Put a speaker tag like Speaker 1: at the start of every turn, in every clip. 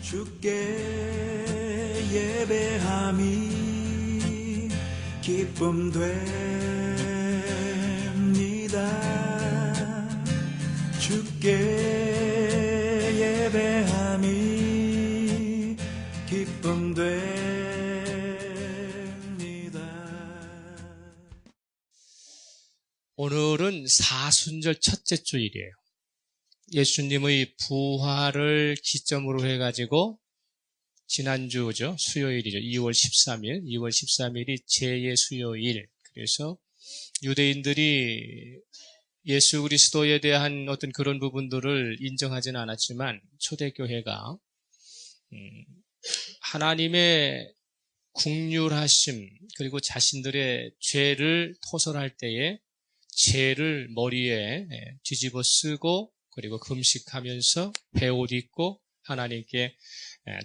Speaker 1: 주께 예배함이 기쁨 됩니다. 주께 예배함이 기쁨 됩니다.
Speaker 2: 오늘은 사순절 첫째 주일이에요. 예수님의 부활을 기점으로 해가지고 지난주죠. 수요일이죠. 2월 13일이 제의 수요일. 그래서 유대인들이 예수 그리스도에 대한 어떤 그런 부분들을 인정하지는 않았지만 초대교회가 하나님의 국률하심 그리고 자신들의 죄를 토설할 때에 죄를 머리에 뒤집어 쓰고 그리고 금식하면서 배옷 입고 하나님께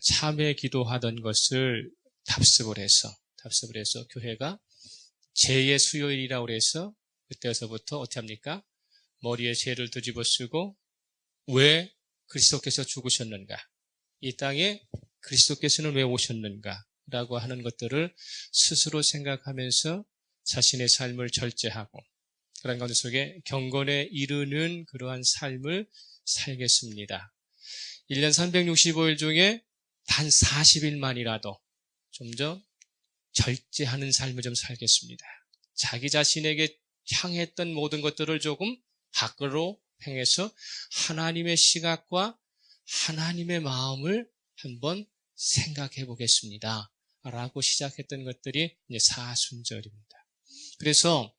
Speaker 2: 참회 기도하던 것을 답습을 해서 교회가 죄의 수요일이라고 해서 그때서부터 어떻게 합니까? 머리에 죄를 뒤집어 쓰고 왜 그리스도께서 죽으셨는가? 이 땅에 그리스도께서는 왜 오셨는가? 라고 하는 것들을 스스로 생각하면서 자신의 삶을 절제하고 그런 가운데 속에 경건에 이르는 그러한 삶을 살겠습니다. 1년 365일 중에 단 40일만이라도 좀 더 절제하는 삶을 좀 살겠습니다. 자기 자신에게 향했던 모든 것들을 조금 밖으로 행해서 하나님의 시각과 하나님의 마음을 한번 생각해 보겠습니다. 라고 시작했던 것들이 이제 사순절입니다. 그래서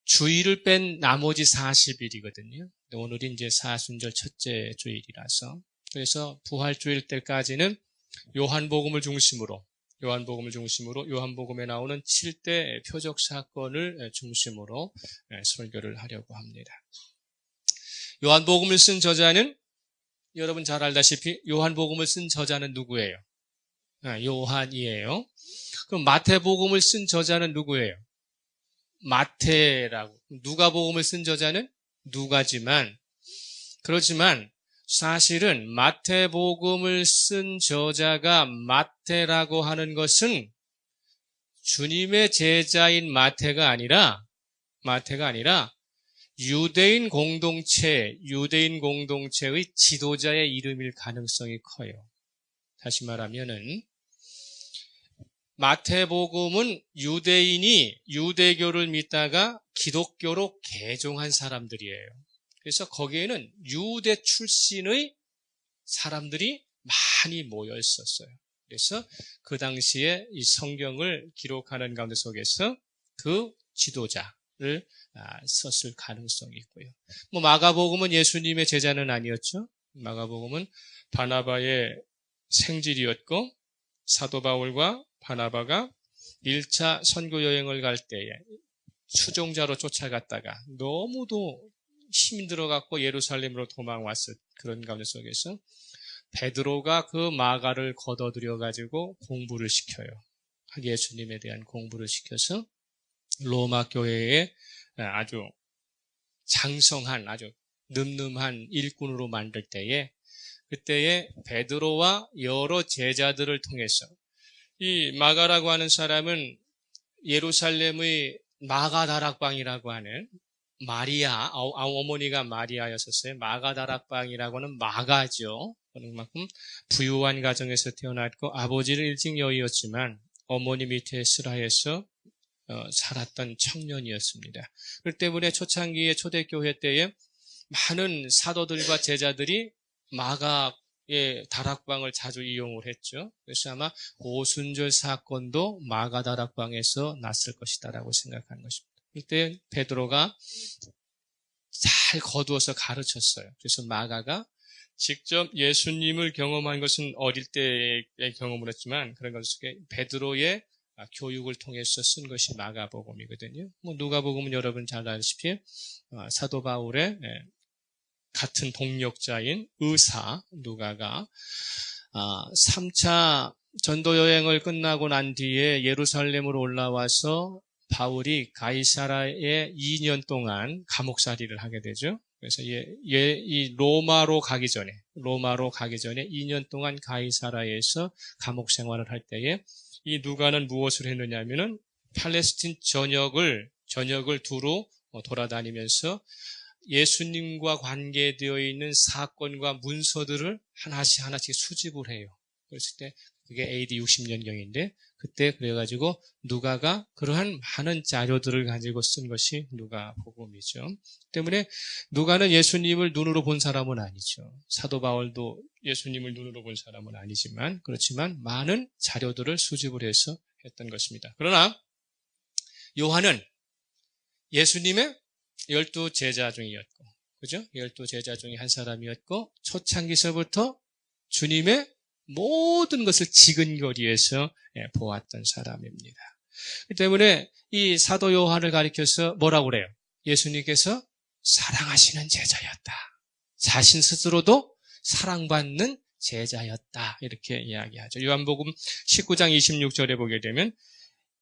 Speaker 2: 주일을 뺀 나머지 40일이거든요. 오늘이 이제 사순절 첫째 주일이라서. 그래서 부활주일 때까지는 요한복음을 중심으로 요한복음에 나오는 7대 표적 사건을 중심으로 설교를 하려고 합니다. 요한복음을 쓴 저자는 여러분 잘 알다시피 요한복음을 쓴 저자는 누구예요? 요한이에요. 그럼 마태복음을 쓴 저자는 누구예요? 마태라고. 누가복음을 쓴 저자는 누가지만 그렇지만 사실은 마태복음을 쓴 저자가 마태라고 하는 것은 주님의 제자인 마태가 아니라 유대인 공동체의 지도자의 이름일 가능성이 커요. 다시 말하면은 마태복음은 유대인이 유대교를 믿다가 기독교로 개종한 사람들이에요. 그래서 거기에는 유대 출신의 사람들이 많이 모여 있었어요. 그래서 그 당시에 이 성경을 기록하는 가운데 속에서 그 지도자를 썼을 가능성이 있고요. 마가복음은 예수님의 제자는 아니었죠. 마가복음은 바나바의 생질이었고 사도 바울과 바나바가 1차 선교 여행을 갈 때에 추종자로 쫓아갔다가 너무도 힘이 들어갔고 예루살렘으로 도망왔을 그런 가운데 속에서 베드로가 그 마가를 걷어들여가지고 공부를 시켜요. 예수님에 대한 공부를 시켜서 로마 교회에 아주 장성한 아주 늠름한 일꾼으로 만들 때에 그때에 베드로와 여러 제자들을 통해서 이 마가라고 하는 사람은 예루살렘의 마가다락방이라고 하는 마리아, 어머니가 마리아였었어요. 마가다락방이라고 하는 마가죠. 그만큼 부유한 가정에서 태어났고 아버지는 일찍 여의였지만 어머니 밑에 스라에서 살았던 청년이었습니다. 그렇기 때문에 초창기의 초대교회 때에 많은 사도들과 제자들이 마가의 다락방을 자주 이용을 했죠. 그래서 아마 오순절 사건도 마가 다락방에서 났을 것이다라고 생각하는 것입니다. 그때 베드로가 잘 거두어서 가르쳤어요. 그래서 마가가 직접 예수님을 경험한 것은 어릴 때의 경험을 했지만 그런 것 속에 베드로의 교육을 통해서 쓴 것이 마가복음이거든요. 누가복음은 여러분 잘 아시다시피 사도 바울의 같은 동력자인 의사 누가가 3차 전도 여행을 끝나고 난 뒤에 예루살렘으로 올라와서 바울이 가이사라에 2년 동안 감옥살이를 하게 되죠. 그래서 이 로마로 가기 전에 2년 동안 가이사라에서 감옥 생활을 할 때에 이 누가는 무엇을 했느냐면은 팔레스틴 전역을 두루 돌아다니면서 예수님과 관계되어 있는 사건과 문서들을 하나씩 수집을 해요. 그랬을 때 그게 AD 60년경인데 그때 그래가지고 누가가 그러한 많은 자료들을 가지고 쓴 것이 누가복음이죠. 때문에 누가는 예수님을 눈으로 본 사람은 아니죠. 사도 바울도 예수님을 눈으로 본 사람은 아니지만 그렇지만 많은 자료들을 수집을 해서 했던 것입니다. 그러나 요한은 예수님의 12제자 중이었고, 그죠? 12제자 중에 한 사람이었고, 초창기서부터 주님의 모든 것을 지근거리에서 보았던 사람입니다. 그 때문에 이 사도 요한을 가리켜서 뭐라고 그래요? 예수님께서 사랑하시는 제자였다. 자신 스스로도 사랑받는 제자였다. 이렇게 이야기하죠. 요한복음 19장 26절에 보게 되면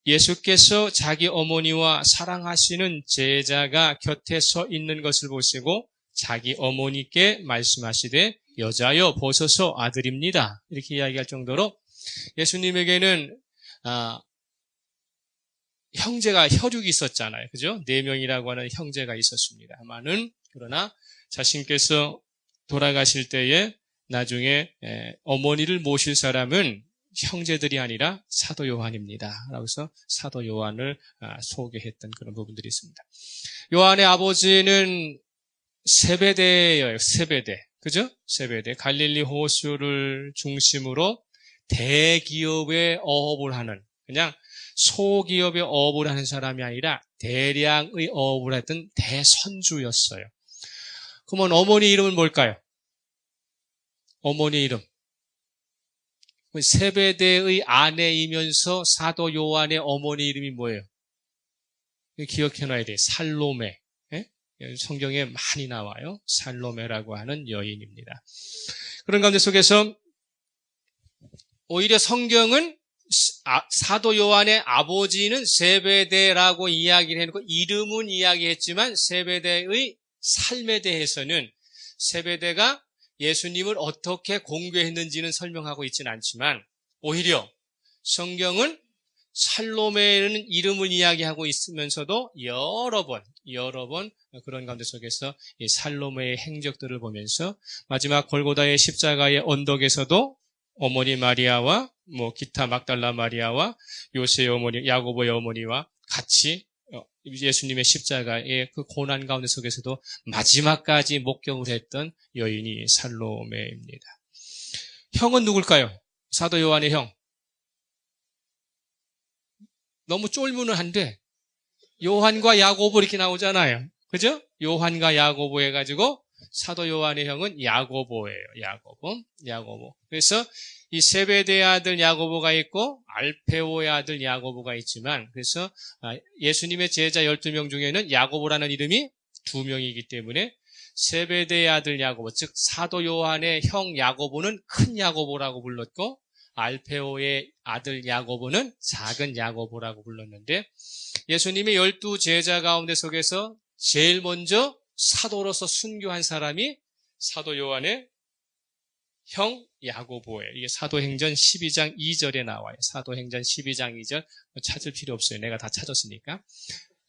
Speaker 2: 예수께서 자기 어머니와 사랑하시는 제자가 곁에 서 있는 것을 보시고 자기 어머니께 말씀하시되 여자여 보소서 아들입니다. 이렇게 이야기할 정도로 예수님에게는 형제가 혈육이 있었잖아요. 그죠? 4명이라고 하는 형제가 있었습니다만은 그러나 자신께서 돌아가실 때에 나중에 어머니를 모실 사람은 형제들이 아니라 사도 요한입니다. 라고 해서 사도 요한을 소개했던 그런 부분들이 있습니다. 요한의 아버지는 세베대예요. 세베대. 그죠? 세베대. 갈릴리 호수를 중심으로 대기업의 어업을 하는, 그냥 소기업의 어업을 하는 사람이 아니라 대량의 어업을 했던 대선주였어요. 그러면 어머니 이름은 뭘까요? 어머니 이름. 세베대의 아내이면서 사도 요한의 어머니 이름이 뭐예요? 기억해놔야 돼요. 살로메. 성경에 많이 나와요. 살로메라고 하는 여인입니다. 그런 가운데 속에서 오히려 성경은 사도 요한의 아버지는 세베대라고 이야기를 해놓고 이름은 이야기했지만 세베대의 삶에 대해서는 세베대가 예수님을 어떻게 공개했는지는 설명하고 있지는 않지만 오히려 성경은 살로메는 이름을 이야기하고 있으면서도 여러 번 그런 가운데 속에서 이 살로메의 행적들을 보면서 마지막 골고다의 십자가의 언덕에서도 어머니 마리아와 기타 막달라 마리아와 요새의 어머니 야고보의 어머니와 같이 예수님의 십자가의 그 고난 가운데 속에서도 마지막까지 목격을 했던 여인이 살로메입니다. 형은 누굴까요? 사도 요한의 형. 너무 쫄무는 한데 요한과 야고보 이렇게 나오잖아요. 그죠? 요한과 야고보 해가지고 사도 요한의 형은 야고보예요. 야고보. 그래서 이 세베대의 아들 야고보가 있고 알페오의 아들 야고보가 있지만 그래서 예수님의 제자 12명 중에는 야고보라는 이름이 2명이기 때문에 세베대의 아들 야고보, 즉 사도 요한의 형 야고보는 큰 야고보라고 불렀고 알페오의 아들 야고보는 작은 야고보라고 불렀는데 예수님의 12제자 가운데 속에서 제일 먼저 사도로서 순교한 사람이 사도 요한의 형 야고보예요. 이게 사도행전 12장 2절에 나와요. 사도행전 12장 2절 찾을 필요 없어요. 내가 다 찾았으니까.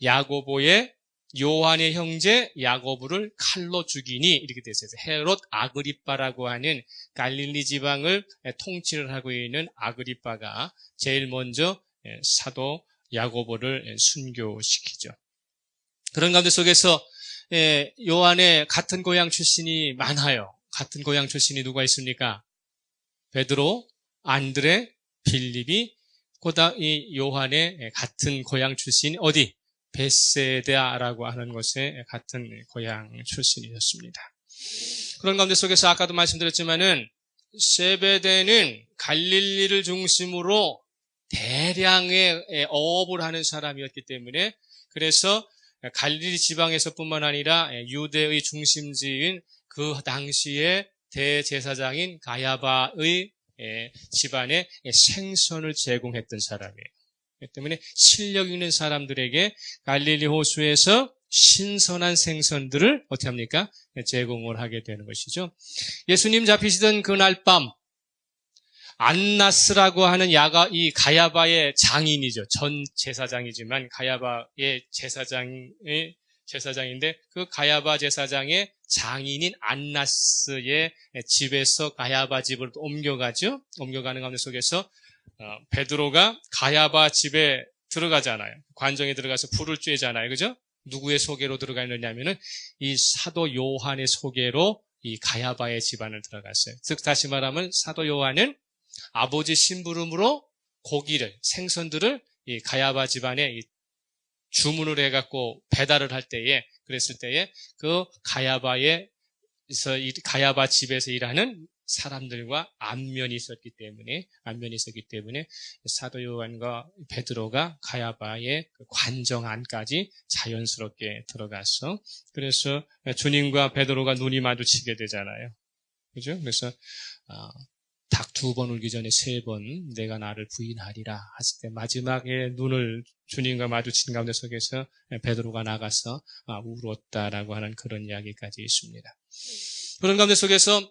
Speaker 2: 야고보의 요한의 형제 야고보를 칼로 죽이니 이렇게 되어 있어요. 헤롯 아그리빠라고 하는 갈릴리 지방을 통치를 하고 있는 아그리빠가 제일 먼저 사도 야고보를 순교시키죠. 그런 가운데 속에서 요한의 같은 고향 출신이 많아요. 같은 고향 출신이 누가 있습니까? 베드로, 안드레, 빌립이 이 요한의 같은 고향 출신이 어디? 베세다라고 하는 곳에 같은 고향 출신이었습니다. 그런 가운데 속에서 아까도 말씀드렸지만은 세베대는 갈릴리를 중심으로 대량의 어업을 하는 사람이었기 때문에 그래서 갈릴리 지방에서뿐만 아니라 유대의 중심지인 그 당시에 대제사장인 가야바의 집안에 생선을 제공했던 사람이에요. 그렇기 때문에 실력 있는 사람들에게 갈릴리 호수에서 신선한 생선들을 어떻게 합니까? 제공을 하게 되는 것이죠. 예수님 잡히시던 그날 밤 안나스라고 하는 이 가야바의 장인이죠. 전 제사장이지만 가야바의 제사장인데 그 가야바 제사장의 장인인 안나스의 집에서 가야바 집으로 옮겨가죠. 옮겨가는 가운데 속에서 베드로가 가야바 집에 들어가잖아요. 관정에 들어가서 불을 쬐잖아요. 그죠? 누구의 소개로 들어가 있느냐면은 이 사도 요한의 소개로 이 가야바의 집안을 들어갔어요. 즉 다시 말하면 사도 요한은 아버지 심부름으로 생선들을 이 가야바 집안에 주문을 해갖고 배달을 할 때에, 그랬을 때에 그 가야바 집에서 일하는 사람들과 안면이 있었기 때문에 사도 요한과 베드로가 가야바의 관정 안까지 자연스럽게 들어가서, 그래서 주님과 베드로가 눈이 마주치게 되잖아요. 그죠? 그래서 닭 2번 울기 전에 3번 내가 나를 부인하리라 했을 때 마지막에 눈을 주님과 마주친 가운데 속에서 베드로가 나가서 울었다라고 하는 그런 이야기까지 있습니다. 그런 가운데 속에서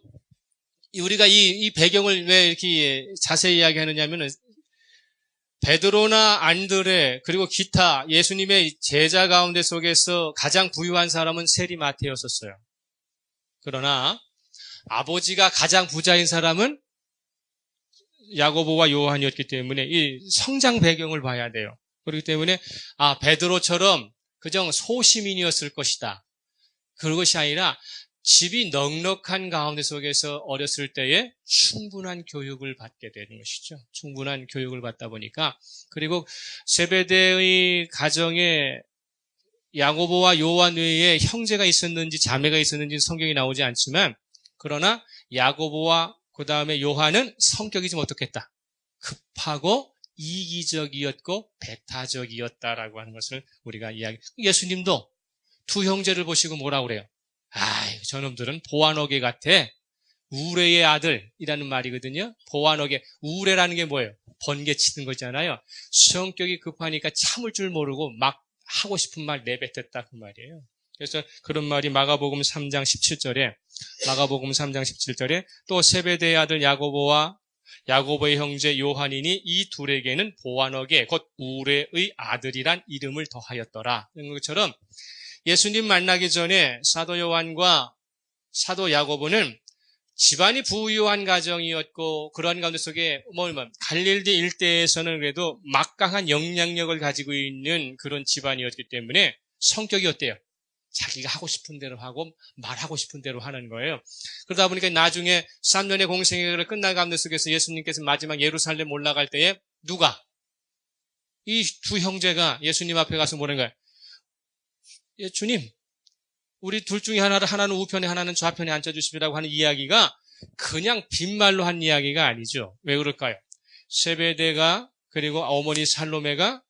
Speaker 2: 우리가 이 배경을 왜 이렇게 자세히 이야기하느냐면은 베드로나 안드레 그리고 기타 예수님의 제자 가운데 속에서 가장 부유한 사람은 세리마태였었어요. 그러나 아버지가 가장 부자인 사람은 야고보와 요한이었기 때문에 이 성장 배경을 봐야 돼요. 그렇기 때문에 베드로처럼 그저 소시민이었을 것이다. 그것이 아니라 집이 넉넉한 가운데 속에서 어렸을 때에 충분한 교육을 받게 되는 것이죠. 충분한 교육을 받다 보니까, 그리고 세베대의 가정에 야고보와 요한 외에 형제가 있었는지 자매가 있었는지 성경이 나오지 않지만, 그러나 야고보와 그 다음에 요한은 성격이 좀 어떻겠다? 급하고 이기적이었고 배타적이었다라고 하는 것을 우리가 예수님도 두 형제를 보시고 뭐라고 그래요? 저놈들은 보아너게 같아. 우레의 아들이라는 말이거든요. 보아너게, 우레라는 게 뭐예요? 번개치는 거잖아요. 성격이 급하니까 참을 줄 모르고 막 하고 싶은 말 내뱉었다 그 말이에요. 그래서 그런 말이 마가복음 3장 17절에 또 세베대의 아들 야고보와 야고보의 형제 요한이니 이 둘에게는 보아너게 곧 우레의 아들이란 이름을 더하였더라. 이런 것처럼 예수님 만나기 전에 사도 요한과 사도 야고보는 집안이 부유한 가정이었고, 그런 가운데 속에 갈릴리 일대에서는 그래도 막강한 영향력을 가지고 있는 그런 집안이었기 때문에 성격이 어때요? 자기가 하고 싶은 대로 하고 말하고 싶은 대로 하는 거예요. 그러다 보니까 나중에 3년의 공생애를 끝난 가운데 속에서 예수님께서 마지막 예루살렘 올라갈 때에 누가? 이 두 형제가 예수님 앞에 가서 뭐라는 거예요? 주님, 우리 둘 중에 하나는 우편에 하나는 좌편에 앉아주시라고 하는 이야기가 그냥 빈말로 한 이야기가 아니죠. 왜 그럴까요? 세베대가 그리고 어머니 살로메가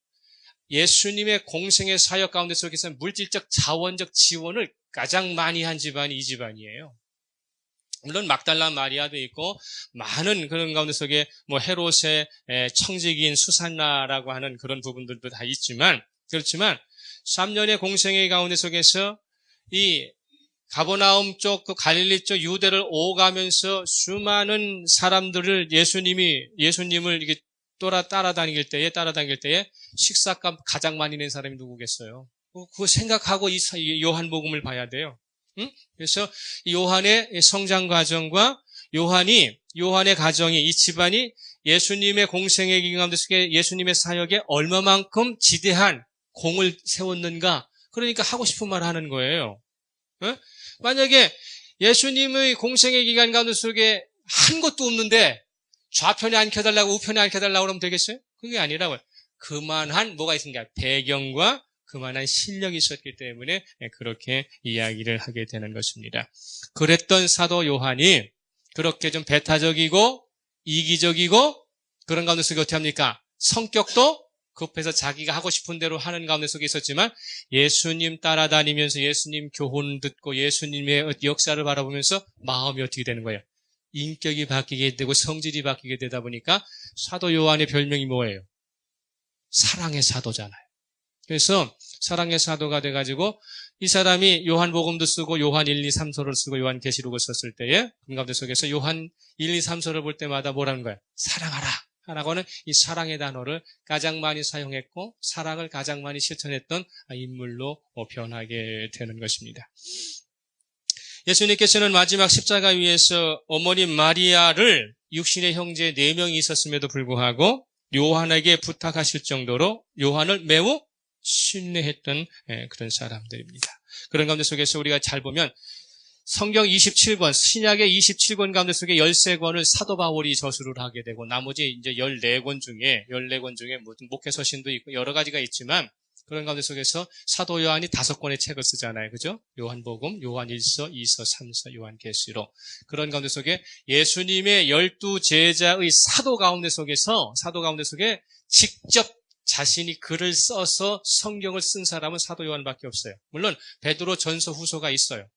Speaker 2: 예수님의 공생의 사역 가운데 속에서 물질적 자원적 지원을 가장 많이 한 집안이 이 집안이에요. 물론 막달라 마리아도 있고 많은 그런 가운데 속에 헤롯의 청지기인 수산나라고 하는 그런 부분들도 다 있지만, 그렇지만 3년의 공생의 가운데 속에서 이 가버나움 쪽, 그 갈릴리 쪽 유대를 오가면서 수많은 사람들을 예수님을 이렇게 따라다닐 때에 식사값 가장 많이 낸 사람이 누구겠어요? 그거 생각하고 이 요한복음을 봐야 돼요. 응? 그래서 요한의 성장 과정과 요한의 가정이, 이 집안이 예수님의 공생의 기간 가운데 속에 예수님의 사역에 얼마만큼 지대한 공을 세웠는가? 그러니까 하고 싶은 말 하는 거예요. 어? 만약에 예수님의 공생의 기간 가운데 속에 한 것도 없는데 좌편에 앉혀달라고 우편에 앉혀달라고 그러면 되겠어요? 그게 아니라고요. 그만한 뭐가 있습니까? 배경과 그만한 실력이 있었기 때문에 그렇게 이야기를 하게 되는 것입니다. 그랬던 사도 요한이 그렇게 좀 배타적이고 이기적이고 그런 가운데 속에 어떻게 합니까? 성격도 급해서 자기가 하고 싶은 대로 하는 가운데 속에 있었지만 예수님 따라다니면서 예수님 교훈 듣고 예수님의 역사를 바라보면서 마음이 어떻게 되는 거예요? 인격이 바뀌게 되고 성질이 바뀌게 되다 보니까 사도 요한의 별명이 뭐예요? 사랑의 사도잖아요. 그래서 사랑의 사도가 돼가지고 이 사람이 요한복음도 쓰고 요한 1, 2, 3서를 쓰고 요한계시록을 썼을 때에 그 가운데 속에서 요한 1, 2, 3서를 볼 때마다 뭐라는 거야? 사랑하라. 라고는 이 사랑의 단어를 가장 많이 사용했고 사랑을 가장 많이 실천했던 인물로 변하게 되는 것입니다. 예수님께서는 마지막 십자가 위에서 어머니 마리아를 육신의 형제 4명이 있었음에도 불구하고 요한에게 부탁하실 정도로 요한을 매우 신뢰했던 그런 사람들입니다. 그런 가운데 속에서 우리가 잘 보면 성경 27권, 신약의 27권 가운데 속에 13권을 사도 바울이 저술을 하게 되고 나머지 이제 14권 중에 무슨 목회서신도 있고 여러 가지가 있지만 그런 가운데 속에서 사도 요한이 5권의 책을 쓰잖아요. 그죠? 요한복음, 요한 1서, 2서, 3서, 요한계시록. 그런 가운데 속에 예수님의 12제자의 사도 가운데 속에 직접 자신이 글을 써서 성경을 쓴 사람은 사도 요한밖에 없어요. 물론 베드로 전서 후서가 있어요.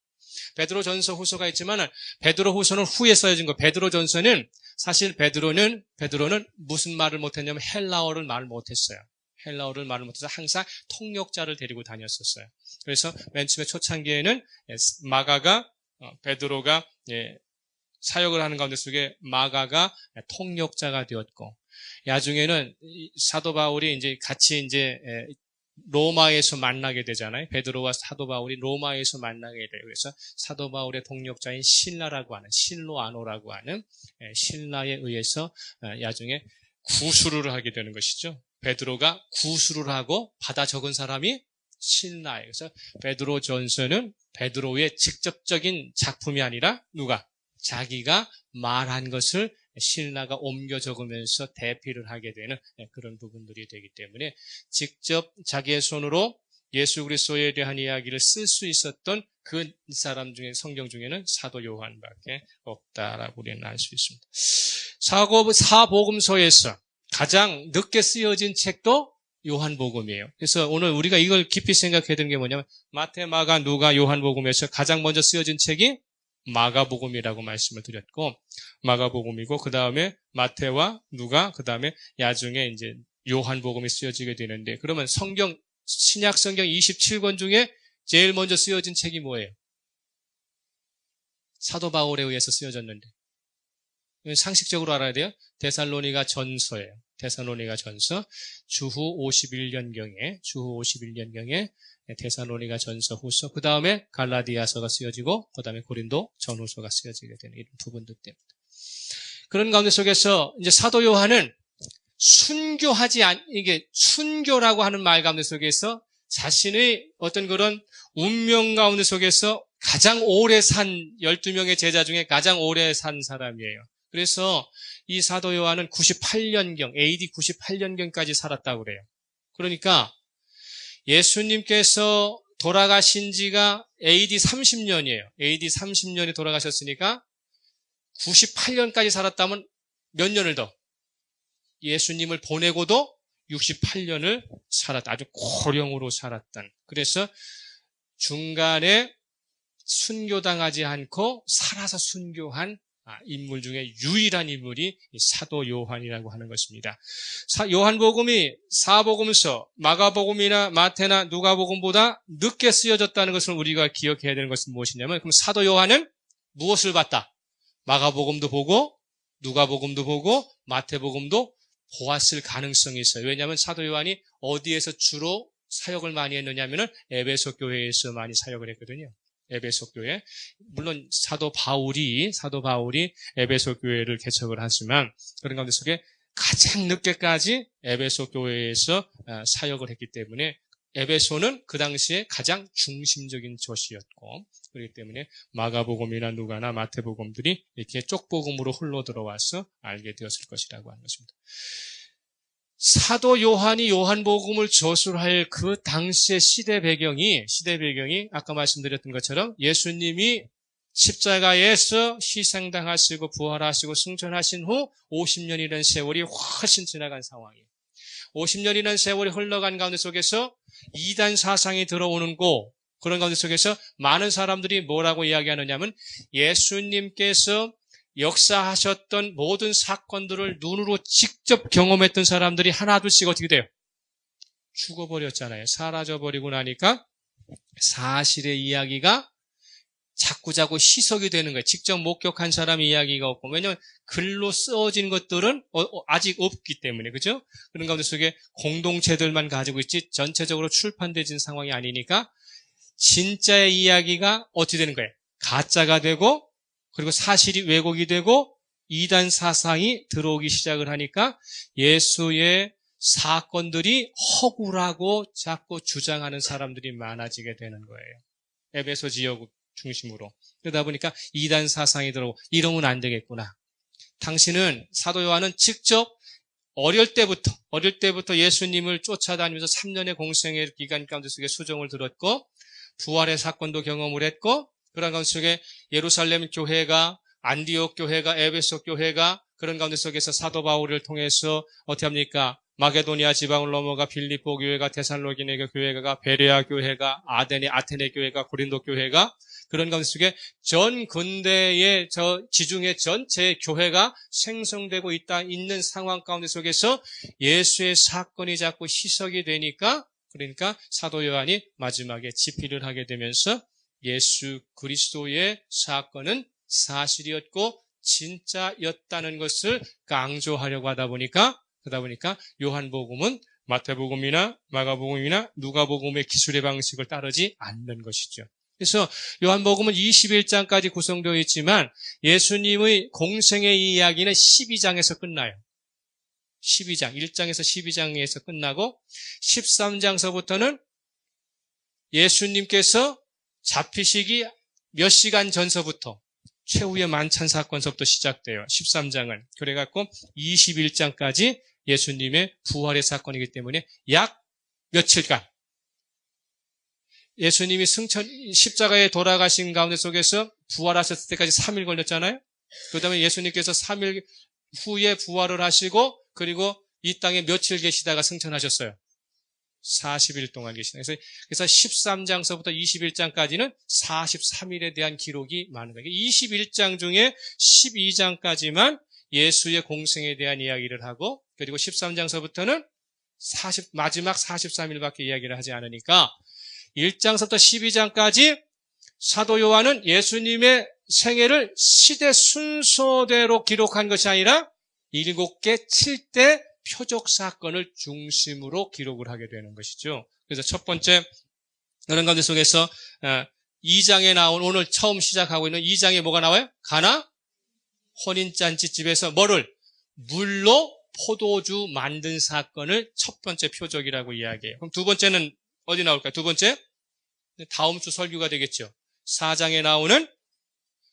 Speaker 2: 베드로 전서 후서가 있지만 베드로 후서는 후에 써진 거. 베드로 전서는 사실 베드로는 무슨 말을 못했냐면 헬라어를 말을 못했어요. 헬라어를 말을 못해서 항상 통역자를 데리고 다녔었어요. 그래서 맨 처음에 초창기에는 베드로가 사역을 하는 가운데 속에 마가가 통역자가 되었고 나중에는 사도 바울이 이제 같이 이제 로마에서 만나게 되잖아요. 베드로와 사도 바울이 로마에서 만나게 돼요. 그래서 사도 바울의 동역자인 실로아노라고 하는 신라에 의해서 나중에 구술을 하게 되는 것이죠. 베드로가 구술을 하고 받아 적은 사람이 신라예요. 그래서 베드로 전서는 베드로의 직접적인 작품이 아니라 누가? 자기가 말한 것을 신라가 옮겨 적으면서 대피를 하게 되는 그런 부분들이 되기 때문에 직접 자기의 손으로 예수 그리스도에 대한 이야기를 쓸 수 있었던 그 사람 중에 성경 중에는 사도 요한밖에 없다라고 우리는 알 수 있습니다. 사복음서에서 가장 늦게 쓰여진 책도 요한복음이에요. 그래서 오늘 우리가 이걸 깊이 생각해야 되는 게 뭐냐면 마태, 마가, 누가, 요한복음에서 가장 먼저 쓰여진 책이 마가복음이라고 말씀을 드렸고 마가복음이고 그 다음에 마태와 누가 그 다음에 야중에 이제 요한복음이 쓰여지게 되는데 그러면 신약 성경 27권 중에 제일 먼저 쓰여진 책이 뭐예요? 사도 바울에 의해서 쓰여졌는데 상식적으로 알아야 돼요. 데살로니가 전서예요. 데살로니가 전서 주후 51년경에 데살로니가 전서 후서 그 다음에 갈라디아서가 쓰여지고 그 다음에 고린도 전후서가 쓰여지게 되는 이런 부분들 때문에 그런 가운데 속에서 이제 사도 요한은 이게 순교라고 하는 말 가운데 속에서 자신의 어떤 그런 운명 가운데 속에서 가장 오래 산 12명의 제자 중에 가장 오래 산 사람이에요. 그래서 이 사도 요한은 98년경, AD 98년경까지 살았다고 그래요. 그러니까 예수님께서 돌아가신 지가 AD 30년이에요. AD 30년에 돌아가셨으니까 98년까지 살았다면 몇 년을 더? 예수님을 보내고도 68년을 살았다. 아주 고령으로 살았던. 그래서 중간에 순교당하지 않고 살아서 순교한 인물 중에 유일한 인물이 사도 요한이라고 하는 것입니다. 요한복음이 사복음서, 마가복음이나 마태나 누가복음보다 늦게 쓰여졌다는 것을 우리가 기억해야 되는 것은 무엇이냐면 그럼 사도 요한은 무엇을 봤다? 마가복음도 보고 누가복음도 보고 마태복음도 보았을 가능성이 있어요. 왜냐하면 사도 요한이 어디에서 주로 사역을 많이 했느냐면은 에베소 교회에서 많이 사역을 했거든요. 에베소 교회. 물론 사도 바울이 에베소 교회를 개척을 하지만 그런 가운데 속에 가장 늦게까지 에베소 교회에서 사역을 했기 때문에 에베소는 그 당시에 가장 중심적인 도시였고 그렇기 때문에 마가복음이나 누가나 마태복음들이 이렇게 쪽복음으로 흘러 들어와서 알게 되었을 것이라고 하는 것입니다. 사도 요한이 요한복음을 저술할 그 당시의 시대 배경이 아까 말씀드렸던 것처럼 예수님이 십자가에서 희생당하시고 부활하시고 승천하신 후 50년이라는 세월이 훨씬 지나간 상황이에요. 50년이라는 세월이 흘러간 가운데 속에서 이단 사상이 들어오는 그런 가운데 속에서 많은 사람들이 뭐라고 이야기하느냐면 예수님께서 역사하셨던 모든 사건들을 눈으로 직접 경험했던 사람들이 하나둘씩 어떻게 돼요? 죽어버렸잖아요. 사라져버리고 나니까 사실의 이야기가 자꾸자꾸 희석이 되는 거예요. 직접 목격한 사람 이야기가 없고, 왜냐하면 글로 쓰어진 것들은 아직 없기 때문에, 그죠? 그런 가운데 속에 공동체들만 가지고 있지 전체적으로 출판되진 상황이 아니니까 진짜의 이야기가 어떻게 되는 거예요? 가짜가 되고, 그리고 사실이 왜곡이 되고 이단 사상이 들어오기 시작을 하니까 예수의 사건들이 허구라고 자꾸 주장하는 사람들이 많아지게 되는 거예요. 에베소 지역 중심으로. 그러다 보니까 이단 사상이 들어오고, 이러면 안 되겠구나. 당신은, 사도 요한은 직접 어릴 때부터 예수님을 쫓아다니면서 3년의 공생의 기간 가운데 속에 수종을 들었고, 부활의 사건도 경험을 했고, 그런 가운데 속에 예루살렘 교회가, 안디옥 교회가, 에베소 교회가, 그런 가운데 속에서 사도 바울을 통해서 어떻게 합니까? 마게도니아 지방을 넘어가 빌립보 교회가, 데살로니가 교회가, 베레아 교회가, 아테네 교회가, 고린도 교회가, 그런 가운데 속에 전 근대의 지중해 전체의 교회가 생성되고 있는 상황 가운데 속에서 예수의 사건이 자꾸 희석이 되니까, 그러니까 사도 요한이 마지막에 집필을 하게 되면서 예수 그리스도의 사건은 사실이었고 진짜였다는 것을 강조하려고 하다 보니까 요한복음은 마태복음이나 마가복음이나 누가복음의 기술의 방식을 따르지 않는 것이죠. 그래서 요한복음은 21장까지 구성되어 있지만 예수님의 공생의 이야기는 12장에서 끝나요. 12장, 1장에서 12장에서 끝나고 13장서부터는 예수님께서 잡히시기 몇 시간 전서부터 최후의 만찬 사건서부터 시작돼요. 13장은. 그래갖고 21장까지 예수님의 부활의 사건이기 때문에 약 며칠간 예수님이 십자가에 돌아가신 가운데 속에서 부활하셨을 때까지 3일 걸렸잖아요. 그 다음에 예수님께서 3일 후에 부활을 하시고 그리고 이 땅에 며칠 계시다가 승천하셨어요. 40일 동안 계시다. 그래서 13장서부터 21장까지는 43일에 대한 기록이 많은 거예요. 21장 중에 12장까지만 예수의 공생에 대한 이야기를 하고 그리고 13장서부터는 마지막 43일밖에 이야기를 하지 않으니까 1장서부터 12장까지 사도 요한은 예수님의 생애를 시대 순서대로 기록한 것이 아니라 7개 7대 표적 사건을 중심으로 기록을 하게 되는 것이죠. 그래서 첫 번째 그런 가운데 속에서 2장에 나온 오늘 처음 시작하고 있는 2장에 뭐가 나와요? 가나 혼인잔치집에서 뭐를? 물로 포도주 만든 사건을 첫 번째 표적이라고 이야기해요. 그럼 두 번째는 어디 나올까요? 두 번째? 다음 주 설교가 되겠죠. 4장에 나오는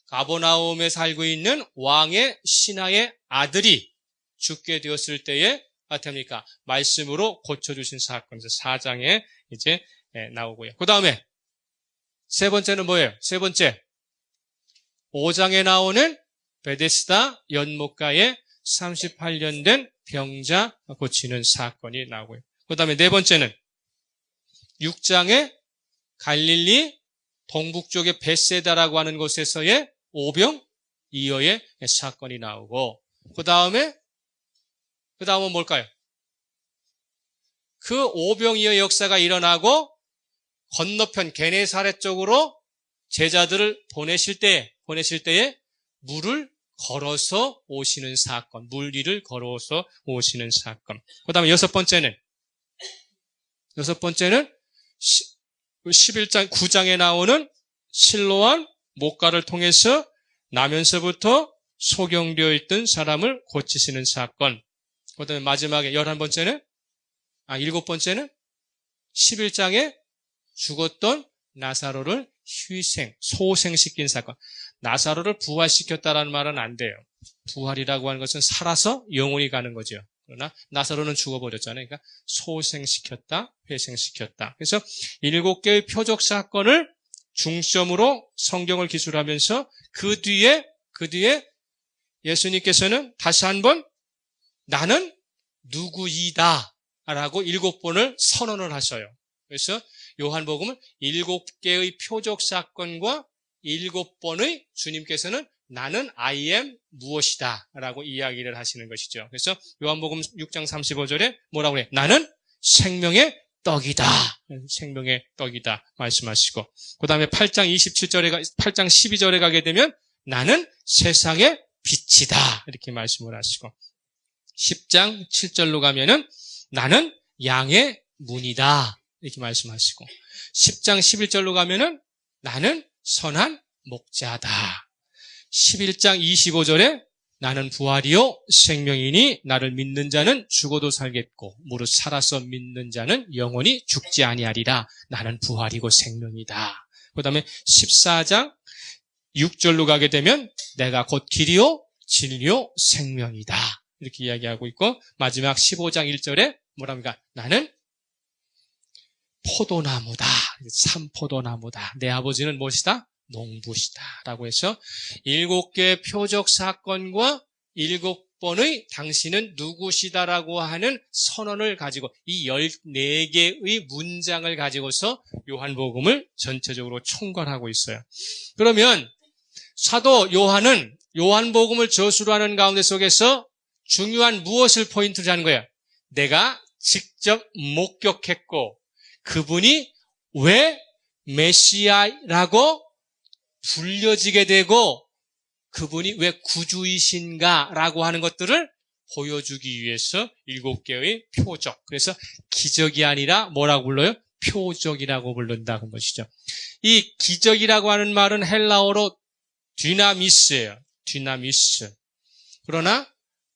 Speaker 2: 가버나움에 살고 있는 왕의 신하의 아들이 죽게 되었을 때에 어떻습니까? 말씀으로 고쳐주신 사건. 4장에 이제 나오고요. 그 다음에 세 번째는 뭐예요? 세 번째 5장에 나오는 베데스다 연못가에 38년 된 병자 고치는 사건이 나오고요. 그 다음에 네 번째는 6장에 갈릴리 동북쪽의 베세다라고 하는 곳에서의 오병이어의 사건이 나오고 그 다음은 뭘까요? 그 오병이어 역사가 일어나고 건너편 게네사렛 쪽으로 제자들을 보내실 때에 물을 걸어서 오시는 사건, 물 위를 걸어서 오시는 사건. 그 다음에 여섯 번째는 11장, 9장에 나오는 실로암 목가를 통해서 나면서부터 소경되어 있던 사람을 고치시는 사건. 그 다음에 마지막에 11번째는, 7번째는 11장에 죽었던 나사로를 소생시킨 사건. 나사로를 부활시켰다라는 말은 안 돼요. 부활이라고 하는 것은 살아서 영원히 가는 거죠. 그러나 나사로는 죽어버렸잖아요. 그러니까 소생시켰다, 회생시켰다. 그래서 7개의 표적 사건을 중점으로 성경을 기술하면서 그 뒤에 예수님께서는 다시 한번 나는 누구이다 라고 7번을 선언을 하셔요. 그래서 요한복음은 7개의 표적 사건과 7번의 주님께서는 나는 I am 무엇이다 라고 이야기를 하시는 것이죠. 그래서 요한복음 6장 35절에 뭐라고 해요? 나는 생명의 떡이다. 생명의 떡이다 말씀하시고, 그 다음에 8장 12절에 가게 되면 나는 세상의 빛이다 이렇게 말씀을 하시고, 10장 7절로 가면은 나는 양의 문이다 이렇게 말씀하시고, 10장 11절로 가면은 나는 선한 목자다. 11장 25절에 나는 부활이요 생명이니 나를 믿는 자는 죽어도 살겠고 무릇 살아서 믿는 자는 영원히 죽지 아니하리라. 나는 부활이고 생명이다. 그 다음에 14장 6절로 가게 되면 내가 곧 길이요 진리요 생명이다 이렇게 이야기하고 있고, 마지막 15장 1절에 뭐랍니까? 나는 포도나무다. 삼포도나무다. 내 아버지는 무엇이다? 농부시다 라고 해서 7개의 표적 사건과 7번의 당신은 누구시다라고 하는 선언을 가지고 이 14개의 문장을 가지고서 요한복음을 전체적으로 총괄하고 있어요. 그러면 사도 요한은 요한복음을 저술하는 가운데 속에서 중요한 무엇을 포인트로 하는 거예요? 내가 직접 목격했고 그분이 왜 메시아라고 불려지게 되고 그분이 왜 구주이신가라고 하는 것들을 보여주기 위해서 7개의 표적, 그래서 기적이 아니라 뭐라고 불러요? 표적이라고 부른다는 것이죠. 이 기적이라고 하는 말은 헬라어로 디나미스예요. 디나미스. 그러나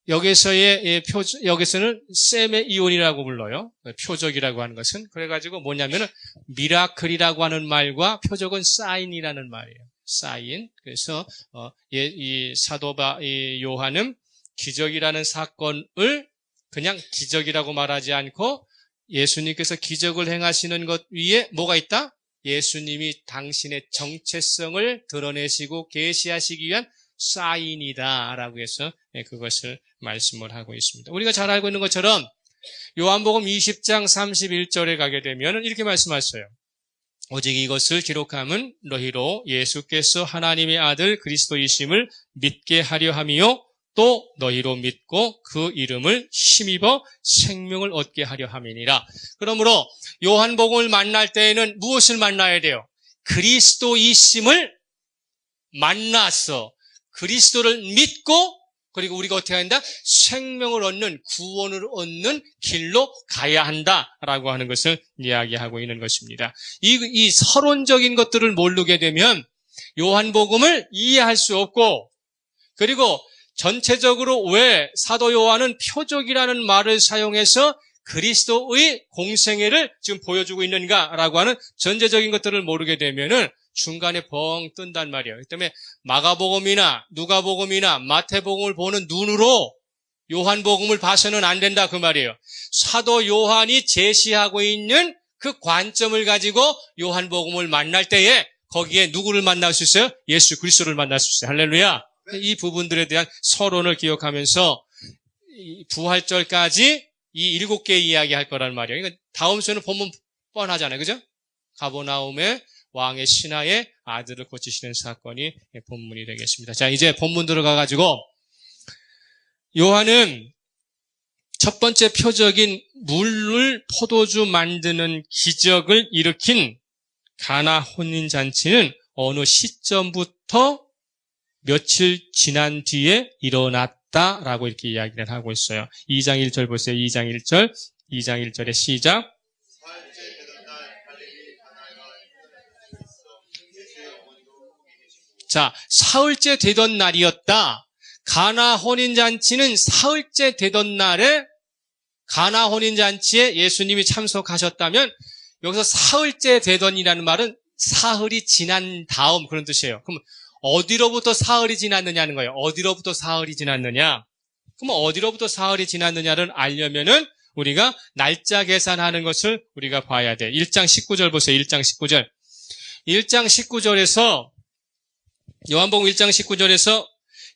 Speaker 2: 여기서는 세메이온이라고 불러요. 표적이라고 하는 것은. 그래가지고 뭐냐면은 미라클이라고 하는 말과 표적은 사인이라는 말이에요. 사인. 그래서 이 이 요한은 기적이라는 사건을 그냥 기적이라고 말하지 않고 예수님께서 기적을 행하시는 것 위에 뭐가 있다? 예수님이 당신의 정체성을 드러내시고 계시하시기 위한 사인이다라고 해서 그것을 말씀을 하고 있습니다. 우리가 잘 알고 있는 것처럼 요한복음 20장 31절에 가게 되면 이렇게 말씀하셨어요. 오직 이것을 기록함은 너희로 예수께서 하나님의 아들 그리스도이심을 믿게 하려 함이요 또 너희로 믿고 그 이름을 힘입어 생명을 얻게 하려 함이니라. 그러므로 요한복음을 만날 때에는 무엇을 만나야 돼요? 그리스도이심을 만나서 그리스도를 믿고 그리고 우리가 어떻게 한다? 생명을 얻는, 구원을 얻는 길로 가야 한다라고 하는 것을 이야기하고 있는 것입니다. 이 서론적인 것들을 모르게 되면 요한복음을 이해할 수 없고, 그리고 전체적으로 왜 사도 요한은 표적이라는 말을 사용해서 그리스도의 공생애를 지금 보여주고 있는가라고 하는 전제적인 것들을 모르게 되면은 중간에 벙 뜬단 말이에요. 그렇기 때문에 마가복음이나 누가복음이나 마태복음을 보는 눈으로 요한복음을 봐서는 안 된다 그 말이에요. 사도 요한이 제시하고 있는 그 관점을 가지고 요한복음을 만날 때에 거기에 누구를 만날 수 있어요? 예수 그리스도를 만날 수 있어요. 할렐루야. 이 부분들에 대한 서론을 기억하면서 부활절까지 이 7개 이야기할 거란 말이에요. 그러니까 다음 주에는 보면 뻔하잖아요. 그죠? 가버나움의 왕의 신하의 아들을 고치시는 사건이 본문이 되겠습니다. 자, 이제 본문 들어가가지고 요한은 첫 번째 표적인 물을 포도주 만드는 기적을 일으킨 가나 혼인잔치는 어느 시점부터 며칠 지난 뒤에 일어났다라고 이렇게 이야기를 하고 있어요. 2장 1절 보세요. 2장 1절. 2장 1절의 시작. 자, 사흘째 되던 날이었다. 가나 혼인잔치는 사흘째 되던 날에 가나 혼인잔치에 예수님이 참석하셨다면 여기서 사흘째 되던이라는 말은 사흘이 지난 다음 그런 뜻이에요. 그럼 어디로부터 사흘이 지났느냐는 거예요. 어디로부터 사흘이 지났느냐? 그럼 어디로부터 사흘이 지났느냐를 알려면은 우리가 날짜 계산하는 것을 우리가 봐야 돼. 1장 19절 보세요. 1장 19절. 1장 19절에서 요한복음 1장 19절에서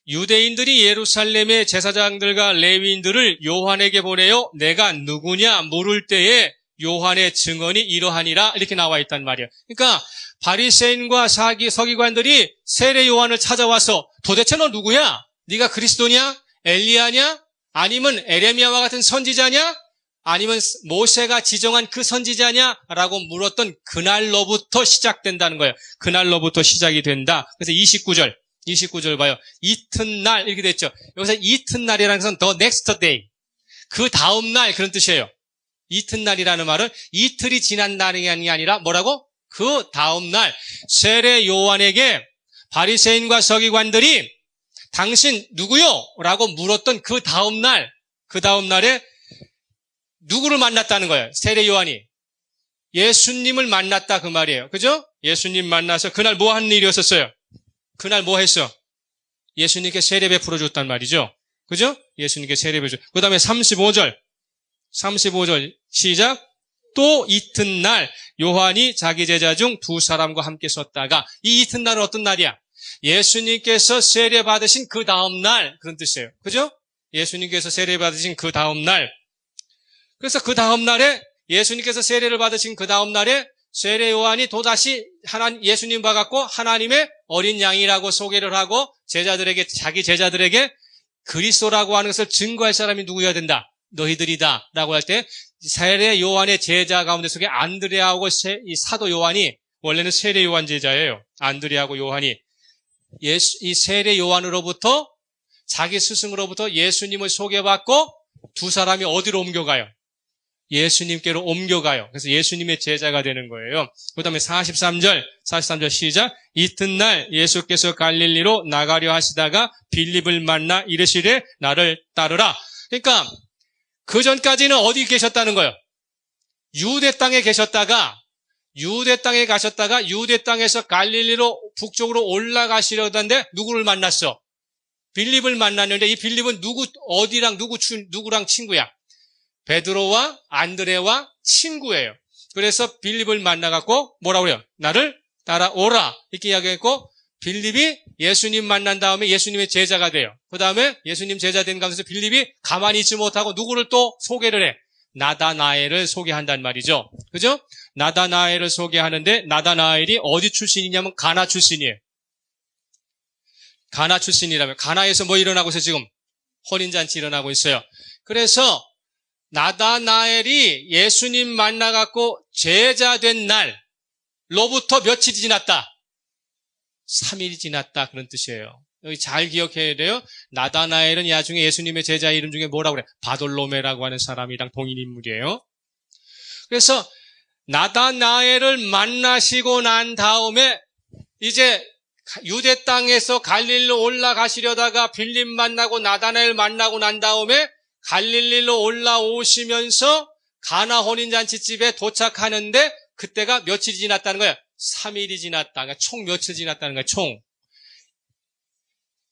Speaker 2: 유대인들이 예루살렘의 제사장들과 레위인들을 요한에게 보내요. 내가 누구냐 물을 때에 요한의 증언이 이러하니라 이렇게 나와 있단 말이에요. 그러니까 바리새인과 서기관들이 세례 요한을 찾아와서 도대체 너 누구야? 네가 그리스도냐? 엘리야냐? 아니면 에레미야와 같은 선지자냐? 아니면 모세가 지정한 그 선지자냐라고 물었던 그날로부터 시작된다는 거예요. 그날로부터 시작이 된다. 그래서 29절 봐요. 이튿날 이렇게 됐죠. 여기서 이튿날이라는 것은 the next day. 그 다음 날 그런 뜻이에요. 이튿날이라는 말은 이틀이 지난 날이 아니라 뭐라고? 그 다음 날 세례 요한에게 바리새인과 서기관들이 당신 누구요? 라고 물었던 그 다음 날에 누구를 만났다는 거예요? 세례 요한이. 예수님을 만났다 그 말이에요. 그죠? 예수님 만나서 그날 뭐 하는 일이었었어요? 그날 뭐 했어? 예수님께 세례 베풀어 줬단 말이죠. 그죠? 예수님께 세례 베풀어 줬. 그 다음에 35절 시작. 또 이튿날 요한이 자기 제자 중 두 사람과 함께 섰다가 이 이튿날은 어떤 날이야? 예수님께서 세례 받으신 그 다음 날 그런 뜻이에요. 그죠? 예수님께서 세례 받으신 그 다음 날. 그래서 그 다음 날에 예수님께서 세례를 받으신 그 다음 날에 세례 요한이 또다시 예수님 봐갖고 하나님의 어린 양이라고 소개를 하고 자기 제자들에게 그리스도라고 하는 것을 증거할 사람이 누구여야 된다? 너희들이다. 라고 할 때 세례 요한의 제자 가운데 속에 안드레하고 이 사도 요한이 원래는 세례 요한 제자예요. 안드레하고 요한이 이 세례 요한으로부터 자기 스승으로부터 예수님을 소개받고 두 사람이 어디로 옮겨가요? 예수님께로 옮겨가요. 그래서 예수님의 제자가 되는 거예요. 그 다음에 43절 시작. 이튿날 예수께서 갈릴리로 나가려 하시다가 빌립을 만나 이르시되 나를 따르라. 그러니까 그 전까지는 어디 계셨다는 거예요? 유대 땅에 가셨다가 유대 땅에서 갈릴리로 북쪽으로 올라가시려던데 누구를 만났어? 빌립을 만났는데 이 빌립은 누구랑 친구야? 베드로와 안드레와 친구예요. 그래서 빌립을 만나갖고 뭐라고 그래요? 나를 따라오라. 이렇게 이야기했고 빌립이 예수님 만난 다음에 예수님의 제자가 돼요. 그 다음에 예수님 제자 된 가운데서 빌립이 가만히 있지 못하고 누구를 또 소개를 해? 나다나엘을 소개한단 말이죠. 그죠? 나다나엘을 소개하는데 나다나엘이 어디 출신이냐면 가나 출신이에요. 가나 출신이라면 가나에서 뭐 일어나고 있어요 지금? 혼인잔치 일어나고 있어요. 그래서 나다나엘이 예수님 만나갖고 제자 된 날로부터 며칠이 지났다? 3일이 지났다 그런 뜻이에요. 여기 잘 기억해야 돼요. 나다나엘은 나중에 예수님의 제자 이름 중에 뭐라고 그래? 바돌로메라고 하는 사람이랑 동일 인물이에요. 그래서 나다나엘을 만나시고 난 다음에 이제 유대 땅에서 갈릴리로 올라가시려다가 빌립 만나고 나다나엘 만나고 난 다음에 갈릴리로 올라오시면서 가나 혼인잔치집에 도착하는데 그때가 며칠이 지났다는 거예요? 3일이 지났다. 그러니까 총 며칠 지났다는 거예요? 총.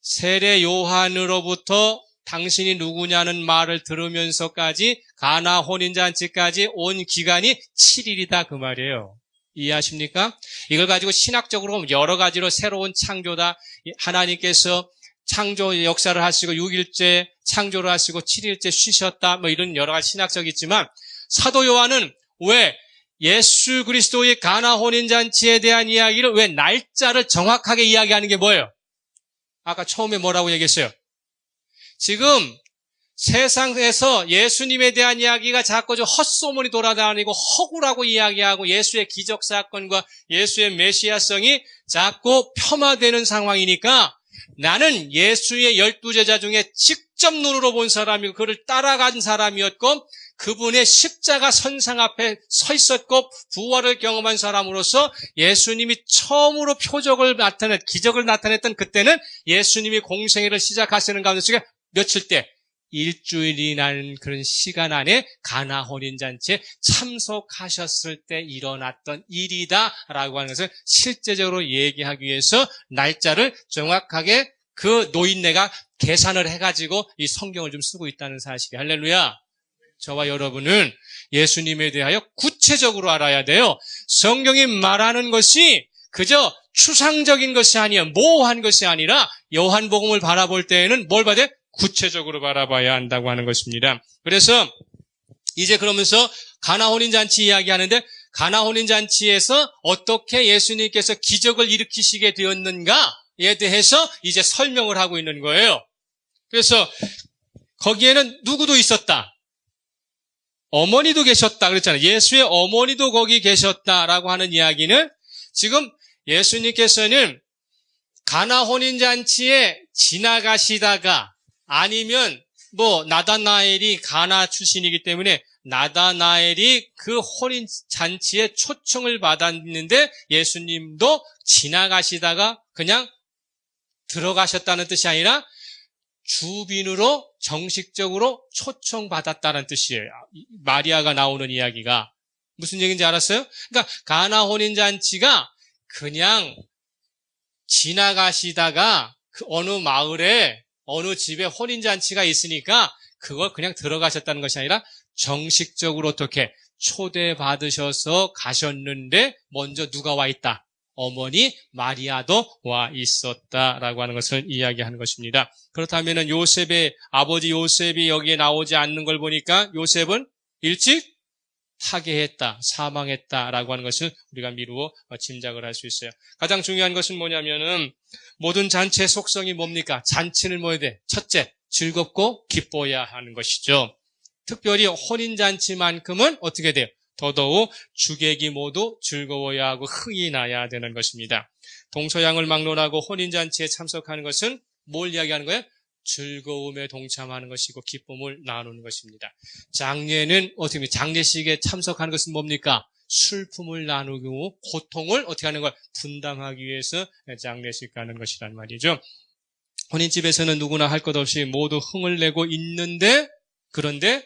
Speaker 2: 세례 요한으로부터 당신이 누구냐는 말을 들으면서까지 가나 혼인잔치까지 온 기간이 7일이다 그 말이에요. 이해하십니까? 이걸 가지고 신학적으로 보면 여러 가지로 새로운 창조다. 하나님께서 창조 역사를 하시고 6일째 창조를 하시고 7일째 쉬셨다. 뭐 이런 여러 가지 신학적이 있지만 사도 요한은 왜 예수 그리스도의 가나 혼인잔치에 대한 이야기를 왜 날짜를 정확하게 이야기하는 게 뭐예요? 아까 처음에 뭐라고 얘기했어요? 지금 세상에서 예수님에 대한 이야기가 자꾸 좀 헛소문이 돌아다니고 허구라고 이야기하고 예수의 기적사건과 예수의 메시아성이 자꾸 폄하되는 상황이니까 나는 예수의 12제자 중에 직접 눈으로 본 사람이고 그를 따라간 사람이었고 그분의 십자가 선상 앞에 서 있었고 부활을 경험한 사람으로서 예수님이 처음으로 기적을 나타냈던 그때는 예수님이 공생애를 시작하시는 가운데 속에 며칠 때 일주일이라는 그런 시간 안에 가나 혼인잔치에 참석하셨을 때 일어났던 일이다라고 하는 것을 실제적으로 얘기하기 위해서 날짜를 정확하게 그 노인네가 계산을 해가지고 이 성경을 좀 쓰고 있다는 사실이 할렐루야. 저와 여러분은 예수님에 대하여 구체적으로 알아야 돼요. 성경이 말하는 것이 그저 추상적인 것이 아니에요. 모호한 것이 아니라 요한복음을 바라볼 때에는 뭘 봐야 돼? 구체적으로 바라봐야 한다고 하는 것입니다. 그래서 이제 그러면서 가나 혼인잔치 이야기하는데 가나 혼인잔치에서 어떻게 예수님께서 기적을 일으키시게 되었는가에 대해서 이제 설명을 하고 있는 거예요. 그래서 거기에는 누구도 있었다. 어머니도 계셨다 그랬잖아요. 예수의 어머니도 거기 계셨다라고 하는 이야기는 지금 예수님께서는 가나 혼인잔치에 지나가시다가 아니면 나다나엘이 가나 출신이기 때문에 나다나엘이 그 혼인잔치에 초청을 받았는데 예수님도 지나가시다가 그냥 들어가셨다는 뜻이 아니라 주빈으로 정식적으로 초청받았다는 뜻이에요. 마리아가 나오는 이야기가. 무슨 얘기인지 알았어요? 그러니까 가나 혼인잔치가 그냥 지나가시다가 그 어느 마을에 어느 집에 혼인잔치가 있으니까 그걸 그냥 들어가셨다는 것이 아니라 정식적으로 어떻게 초대받으셔서 가셨는데 먼저 누가 와 있다? 어머니 마리아도 와 있었다라고 하는 것을 이야기하는 것입니다. 그렇다면 아버지 요셉이 여기에 나오지 않는 걸 보니까 요셉은 일찍 타계했다, 사망했다라고 하는 것을 우리가 미루어 짐작을 할 수 있어요. 가장 중요한 것은 뭐냐면은 모든 잔치의 속성이 뭡니까? 잔치는 뭐여야 돼? 첫째, 즐겁고 기뻐야 하는 것이죠. 특별히 혼인잔치만큼은 어떻게 돼요? 더더욱 주객이 모두 즐거워야 하고 흥이 나야 되는 것입니다. 동서양을 막론하고 혼인잔치에 참석하는 것은 뭘 이야기하는 거예요? 즐거움에 동참하는 것이고 기쁨을 나누는 것입니다. 장례는 어떻게 장례식에 참석하는 것은 뭡니까? 슬픔을 나누고 고통을 어떻게 하는 걸 분담하기 위해서 장례식 가는 것이란 말이죠. 혼인집에서는 누구나 할 것 없이 모두 흥을 내고 있는데 그런데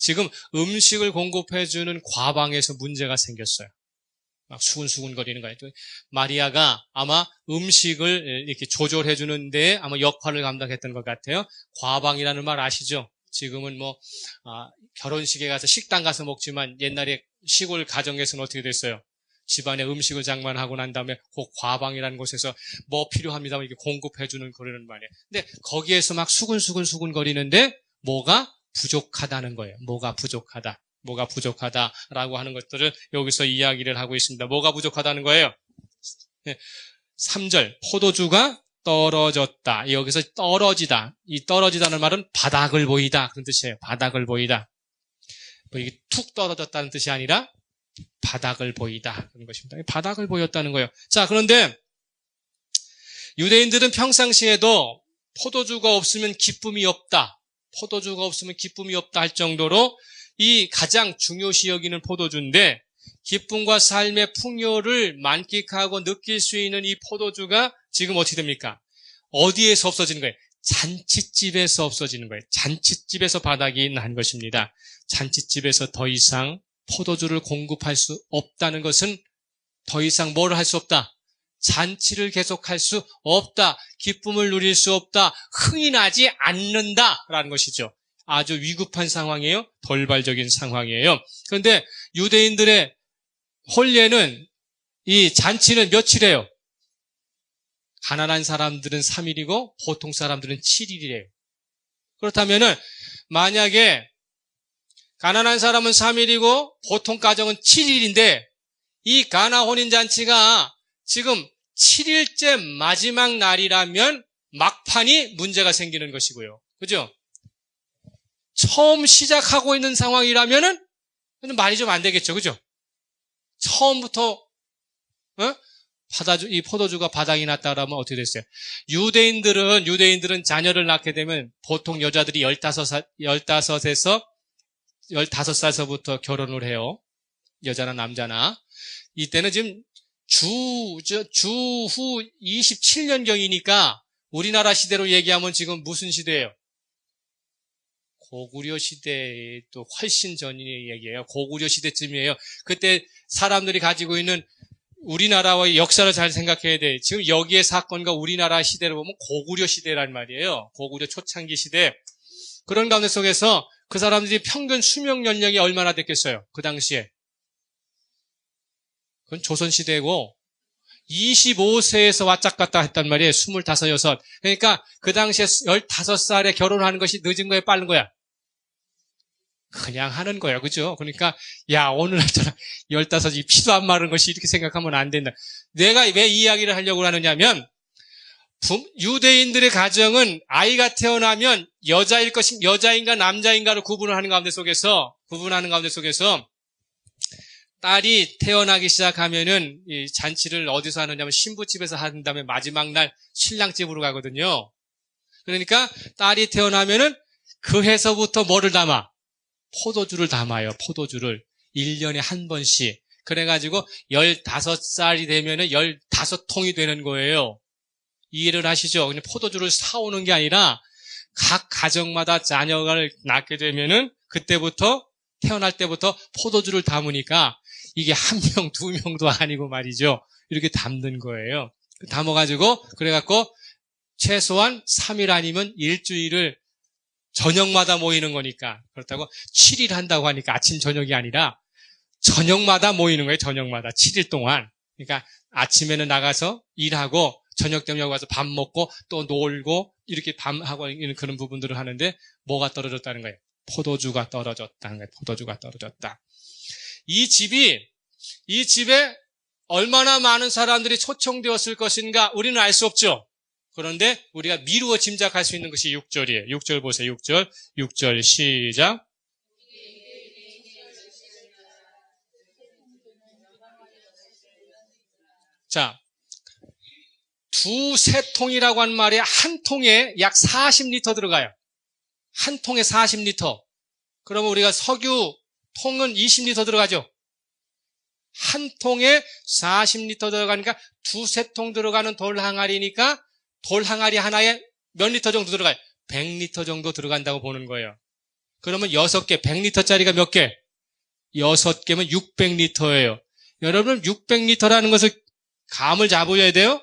Speaker 2: 지금 음식을 공급해주는 과방에서 문제가 생겼어요. 막 수근수근거리는 거예요. 마리아가 아마 음식을 이렇게 조절해주는데 아마 역할을 감당했던 것 같아요. 과방이라는 말 아시죠? 지금은 결혼식에 가서 식당 가서 먹지만 옛날에 시골 가정에서는 어떻게 됐어요? 집안에 음식을 장만하고 난 다음에 그 과방이라는 곳에서 뭐 필요합니다. 이렇게 공급해주는 그러는 말이에요. 근데 거기에서 막 수근수근거리는데 뭐가 부족하다는 거예요. 뭐가 부족하다라고 하는 것들을 여기서 이야기를 하고 있습니다. 뭐가 부족하다는 거예요? 3절 포도주가 떨어졌다. 여기서 떨어지다. 이 떨어지다는 말은 바닥을 보이다 그런 뜻이에요. 바닥을 보이다. 이게 툭 떨어졌다는 뜻이 아니라 바닥을 보이다 그런 것입니다. 바닥을 보였다는 거예요. 자, 그런데 유대인들은 평상시에도 포도주가 없으면 기쁨이 없다. 포도주가 없으면 기쁨이 없다 할 정도로 이 가장 중요시 여기는 포도주인데 기쁨과 삶의 풍요를 만끽하고 느낄 수 있는 이 포도주가 지금 어떻게 됩니까? 어디에서 없어지는 거예요? 잔칫집에서 없어지는 거예요. 잔칫집에서 바닥이 난 것입니다. 잔칫집에서 더 이상 포도주를 공급할 수 없다는 것은 더 이상 뭘 할 수 없다? 잔치를 계속할 수 없다. 기쁨을 누릴 수 없다. 흥이 나지 않는다라는 것이죠. 아주 위급한 상황이에요. 돌발적인 상황이에요. 그런데 유대인들의 혼례는 이 잔치는 며칠이에요? 가난한 사람들은 3일이고 보통 사람들은 7일이래요. 그렇다면은 만약에 가난한 사람은 3일이고 보통 가정은 7일인데 이 가나 혼인잔치가 지금 7일째 마지막 날이라면 막판이 문제가 생기는 것이고요. 그죠? 처음 시작하고 있는 상황이라면은 말이 좀 안 되겠죠. 그죠? 처음부터 이 포도주가 바닥이 났다 그러면 어떻게 됐어요? 유대인들은 자녀를 낳게 되면 보통 여자들이 15살서부터 결혼을 해요. 여자나 남자나. 이때는 지금 주후 27년경이니까 우리나라 시대로 얘기하면 지금 무슨 시대예요? 고구려 시대에 또 훨씬 전의 얘기예요. 고구려 시대쯤이에요. 그때 사람들이 가지고 있는 우리나라의 역사를 잘 생각해야 돼. 지금 여기의 사건과 우리나라 시대를 보면 고구려 시대란 말이에요. 고구려 초창기 시대. 그런 가운데 속에서 그 사람들이 평균 수명 연령이 얼마나 됐겠어요? 그 당시에. 그건 조선시대고 25세에서 왔짝갔다 했단 말이에요. 25, 6. 그러니까 그 당시에 15살에 결혼하는 것이 늦은 거야, 빠른 거야? 그냥 하는 거야. 그죠? 그러니까 야, 오늘 날짜라 15이 피도 안 마른 것이 이렇게 생각하면 안 된다. 내가 왜 이 이야기를 하려고 하느냐면 유대인들의 가정은 아이가 태어나면 여자인가 남자인가를 구분을 하는 가운데 속에서 구분하는 가운데 속에서 딸이 태어나기 시작하면은 이 잔치를 어디서 하느냐면 신부집에서 한 다음에 마지막 날 신랑집으로 가거든요. 그러니까 딸이 태어나면은 그 해서부터 뭐를 담아? 포도주를 담아요. 포도주를 1년에 한 번씩. 그래가지고 15살이 되면은 15통이 되는 거예요. 이해를 하시죠? 근데 포도주를 사오는 게 아니라 각 가정마다 자녀가 낳게 되면은 그때부터 태어날 때부터 포도주를 담으니까 이게 한 명, 두 명도 아니고 말이죠. 이렇게 담는 거예요. 담아가지고 그래갖고 최소한 3일 아니면 일주일을 저녁마다 모이는 거니까 그렇다고 7일 한다고 하니까 아침 저녁이 아니라 저녁마다 모이는 거예요. 저녁마다 7일 동안. 그러니까 아침에는 나가서 일하고 저녁 되면 여기 와서 밥 먹고 또 놀고 이렇게 밤하고 있는 그런 부분들을 하는데 뭐가 떨어졌다는 거예요? 포도주가 떨어졌다는 거예요. 포도주가 떨어졌다. 이 집에 얼마나 많은 사람들이 초청되었을 것인가 우리는 알 수 없죠. 그런데 우리가 미루어 짐작할 수 있는 것이 6절이에요. 6절 보세요. 6절 시작. 자, 두세 통이라고 한 말에 한 통에 약 40리터 들어가요. 한 통에 40리터. 그러면 우리가 석유 통은 20리터 들어가죠. 한 통에 40리터 들어가니까 두세 통 들어가는 돌 항아리니까 돌 항아리 하나에 몇 리터 정도 들어가요? 100리터 정도 들어간다고 보는 거예요. 그러면 6개, 100리터짜리가 몇 개? 6개면 600리터예요. 여러분 600리터라는 것을 감을 잡으셔야 돼요.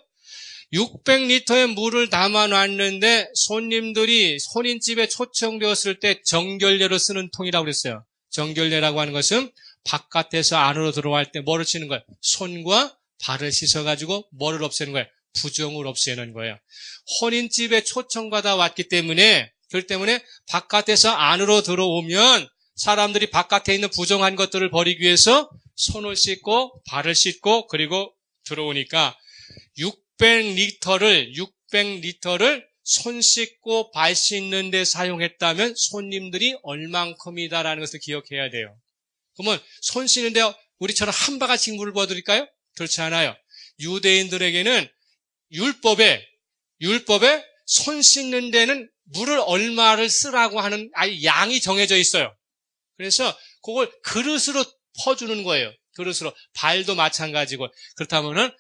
Speaker 2: 600리터의 물을 담아놨는데 손님들이 혼인집에 초청되었을 때 정결례로 쓰는 통이라고 그랬어요. 정결례라고 하는 것은 바깥에서 안으로 들어갈 때 뭐를 치는 거예요? 손과 발을 씻어가지고 뭐를 없애는 거예요? 부정을 없애는 거예요. 혼인집에 초청받아 왔기 때문에 그렇기 때문에 바깥에서 안으로 들어오면 사람들이 바깥에 있는 부정한 것들을 버리기 위해서 손을 씻고 발을 씻고 그리고 들어오니까 600리터를 손 씻고 발 씻는 데 사용했다면 손님들이 얼만큼이다라는 것을 기억해야 돼요. 그러면 손 씻는데 우리처럼 한 바가지 물을 부어드릴까요? 그렇지 않아요. 유대인들에게는 율법에 손 씻는 데는 물을 얼마를 쓰라고 하는 아예 양이 정해져 있어요. 그래서 그걸 그릇으로 퍼주는 거예요. 그릇으로. 발도 마찬가지고. 그렇다면은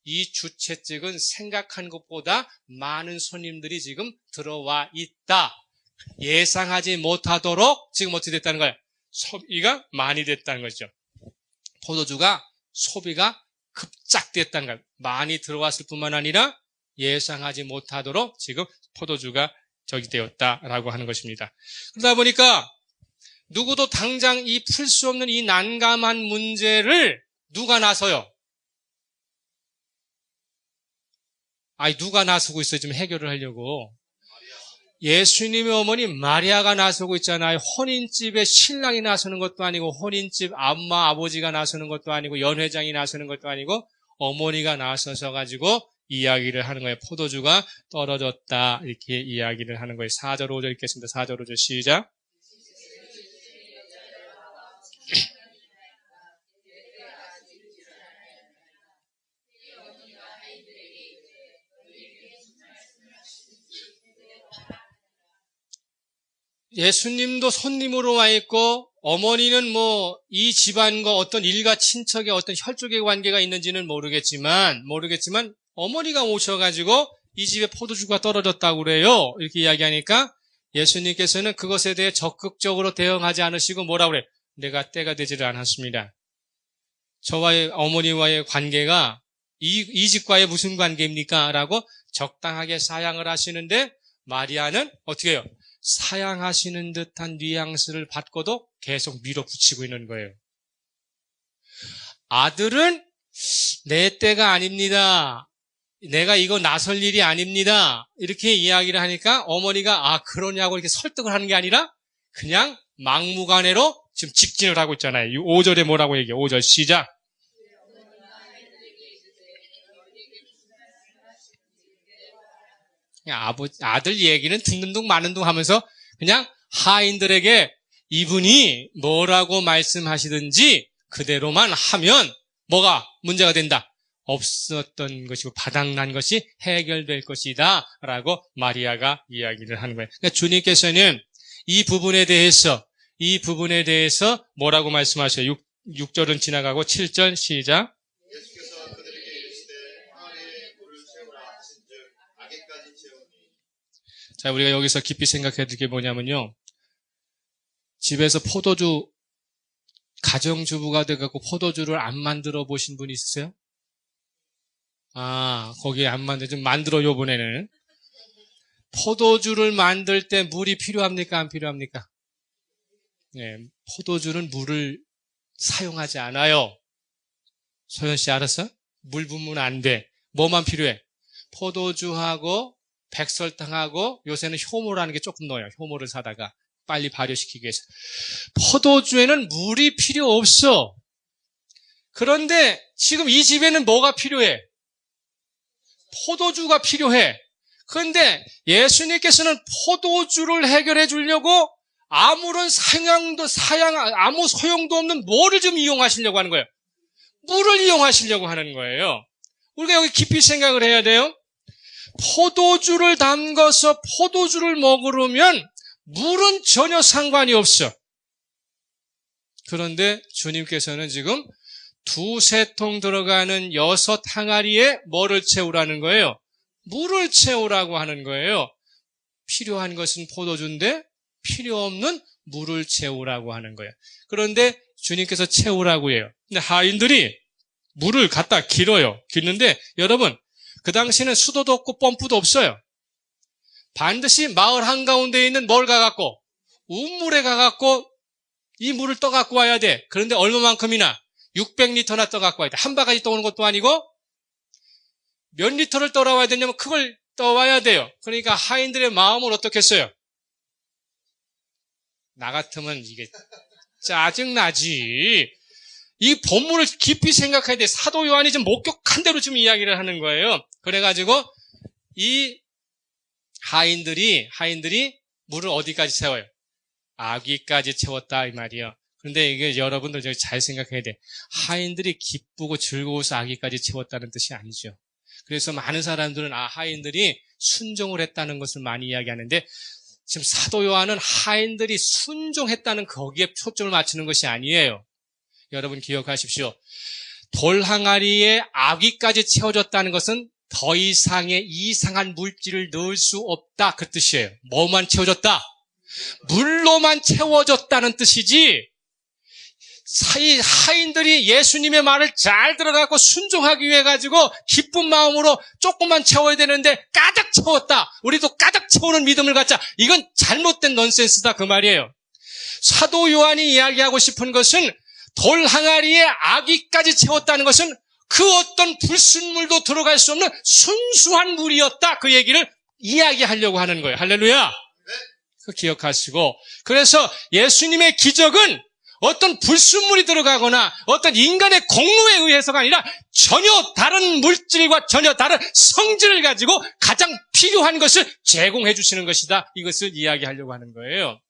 Speaker 2: 이 주최측은 생각한 것보다 많은 손님들이 지금 들어와 있다. 예상하지 못하도록 지금 어떻게 됐다는 거예요? 소비가 많이 됐다는 거죠. 포도주가 소비가 급작됐다는 거예요. 많이 들어왔을 뿐만 아니라 예상하지 못하도록 지금 포도주가 저기 되었다라고 하는 것입니다. 그러다 보니까 누구도 당장 이 풀 수 없는 이 난감한 문제를 누가 나서요? 누가 나서고 있어요? 지금 해결을 하려고. 예수님의 어머니 마리아가 나서고 있잖아요. 혼인집에 신랑이 나서는 것도 아니고 혼인집 엄마 아버지가 나서는 것도 아니고 연회장이 나서는 것도 아니고 어머니가 나서서 가지고 이야기를 하는 거예요. 포도주가 떨어졌다 이렇게 이야기를 하는 거예요. 4절 5절 읽겠습니다. 4절 5절 시작. 예수님도 손님으로 와 있고 어머니는 뭐 이 집안과 어떤 일가 친척의 어떤 혈족의 관계가 있는지는 모르겠지만 어머니가 오셔가지고 이 집에 포도주가 떨어졌다고 그래요. 이렇게 이야기하니까 예수님께서는 그것에 대해 적극적으로 대응하지 않으시고 뭐라고 그래요? 내가 때가 되지를 않았습니다. 저와의 어머니와의 관계가 이 집과의 무슨 관계입니까? 라고 적당하게 사양을 하시는데 마리아는 어떻게 해요? 사양하시는 듯한 뉘앙스를 받고도 계속 밀어붙이고 있는 거예요. 아들은 내 때가 아닙니다. 내가 이거 나설 일이 아닙니다. 이렇게 이야기를 하니까 어머니가 그러냐고 이렇게 설득을 하는 게 아니라 그냥 막무가내로 지금 직진을 하고 있잖아요. 5절에 뭐라고 얘기해요? 5절 시작. 아들 얘기는 듣는 둥 마는 둥 하면서 그냥 하인들에게 이분이 뭐라고 말씀하시든지 그대로만 하면 뭐가 문제가 된다? 없었던 것이고 바닥난 것이 해결될 것이다 라고 마리아가 이야기를 하는 거예요. 그러니까 주님께서는 이 부분에 대해서 뭐라고 말씀하셔요? 6절은 지나가고 7절 시작.
Speaker 3: 예수께서 그들에게 이르시되 항아리에 물을 채우라 하신즉 아기까지 채우니.
Speaker 2: 자, 우리가 여기서 깊이 생각해야 될 게 뭐냐면요. 집에서 포도주, 가정주부가 돼갖고 포도주를 안 만들어 보신 분 있으세요? 거기에 안 좀 만들어요, 이번에는. 포도주를 만들 때 물이 필요합니까? 안 필요합니까? 네, 포도주는 물을 사용하지 않아요. 소연 씨 알았어? 물 부으면 안 돼. 뭐만 필요해? 포도주하고 백설탕하고 요새는 효모라는 게 조금 넣어요. 효모를 사다가 빨리 발효시키기 위해서. 포도주에는 물이 필요 없어. 그런데 지금 이 집에는 뭐가 필요해? 포도주가 필요해. 그런데 예수님께서는 포도주를 해결해 주려고 아무런 아무 소용도 없는 뭐를 좀 이용하시려고 하는 거예요? 물을 이용하시려고 하는 거예요. 우리가 여기 깊이 생각을 해야 돼요. 포도주를 담가서 포도주를 먹으려면 물은 전혀 상관이 없어. 그런데 주님께서는 지금 2-3통 들어가는 6 항아리에 뭐를 채우라는 거예요? 물을 채우라고 하는 거예요. 필요한 것은 포도주인데 필요 없는 물을 채우라고 하는 거예요. 그런데 주님께서 채우라고 해요. 근데 하인들이 물을 갖다 길어요. 길는데 여러분, 그 당시에는 수도도 없고 펌프도 없어요. 반드시 마을 한가운데에 있는 뭘 가갖고? 우물에 가갖고 이 물을 떠갖고 와야 돼. 그런데 얼마만큼이나? 600리터나 떠갖고 와야 돼. 한 바가지 떠오는 것도 아니고 몇 리터를 떠와야 되냐면 그걸 떠와야 돼요. 그러니까 하인들의 마음을 어떻게 했어요? 나 같으면 이게 짜증나지. 이 본문을 깊이 생각해야 돼. 사도 요한이 좀 목격한 대로 좀 이야기를 하는 거예요. 그래가지고 이 하인들이 물을 어디까지 채워요? 아귀까지 채웠다 이 말이에요. 그런데 이게 여러분들 잘 생각해야 돼. 하인들이 기쁘고 즐거워서 아귀까지 채웠다는 뜻이 아니죠. 그래서 많은 사람들은 하인들이 순종을 했다는 것을 많이 이야기하는데 지금 사도 요한은 하인들이 순종했다는 거기에 초점을 맞추는 것이 아니에요. 여러분 기억하십시오. 돌 항아리에 아귀까지 채워졌다는 것은 더 이상의 이상한 물질을 넣을 수 없다 그 뜻이에요. 뭐만 채워졌다? 물로만 채워졌다는 뜻이지 하인들이 예수님의 말을 잘 들어가고 순종하기 위해 가지고 기쁜 마음으로 조금만 채워야 되는데 가득 채웠다. 우리도 가득 채우는 믿음을 갖자. 이건 잘못된 넌센스다 그 말이에요. 사도 요한이 이야기하고 싶은 것은 돌 항아리에 아귀까지 채웠다는 것은 그 어떤 불순물도 들어갈 수 없는 순수한 물이었다. 그 얘기를 이야기하려고 하는 거예요. 할렐루야. 그 기억하시고 그래서 예수님의 기적은 어떤 불순물이 들어가거나 어떤 인간의 공로에 의해서가 아니라 전혀 다른 물질과 전혀 다른 성질을 가지고 가장 필요한 것을 제공해 주시는 것이다. 이것을 이야기하려고 하는 거예요.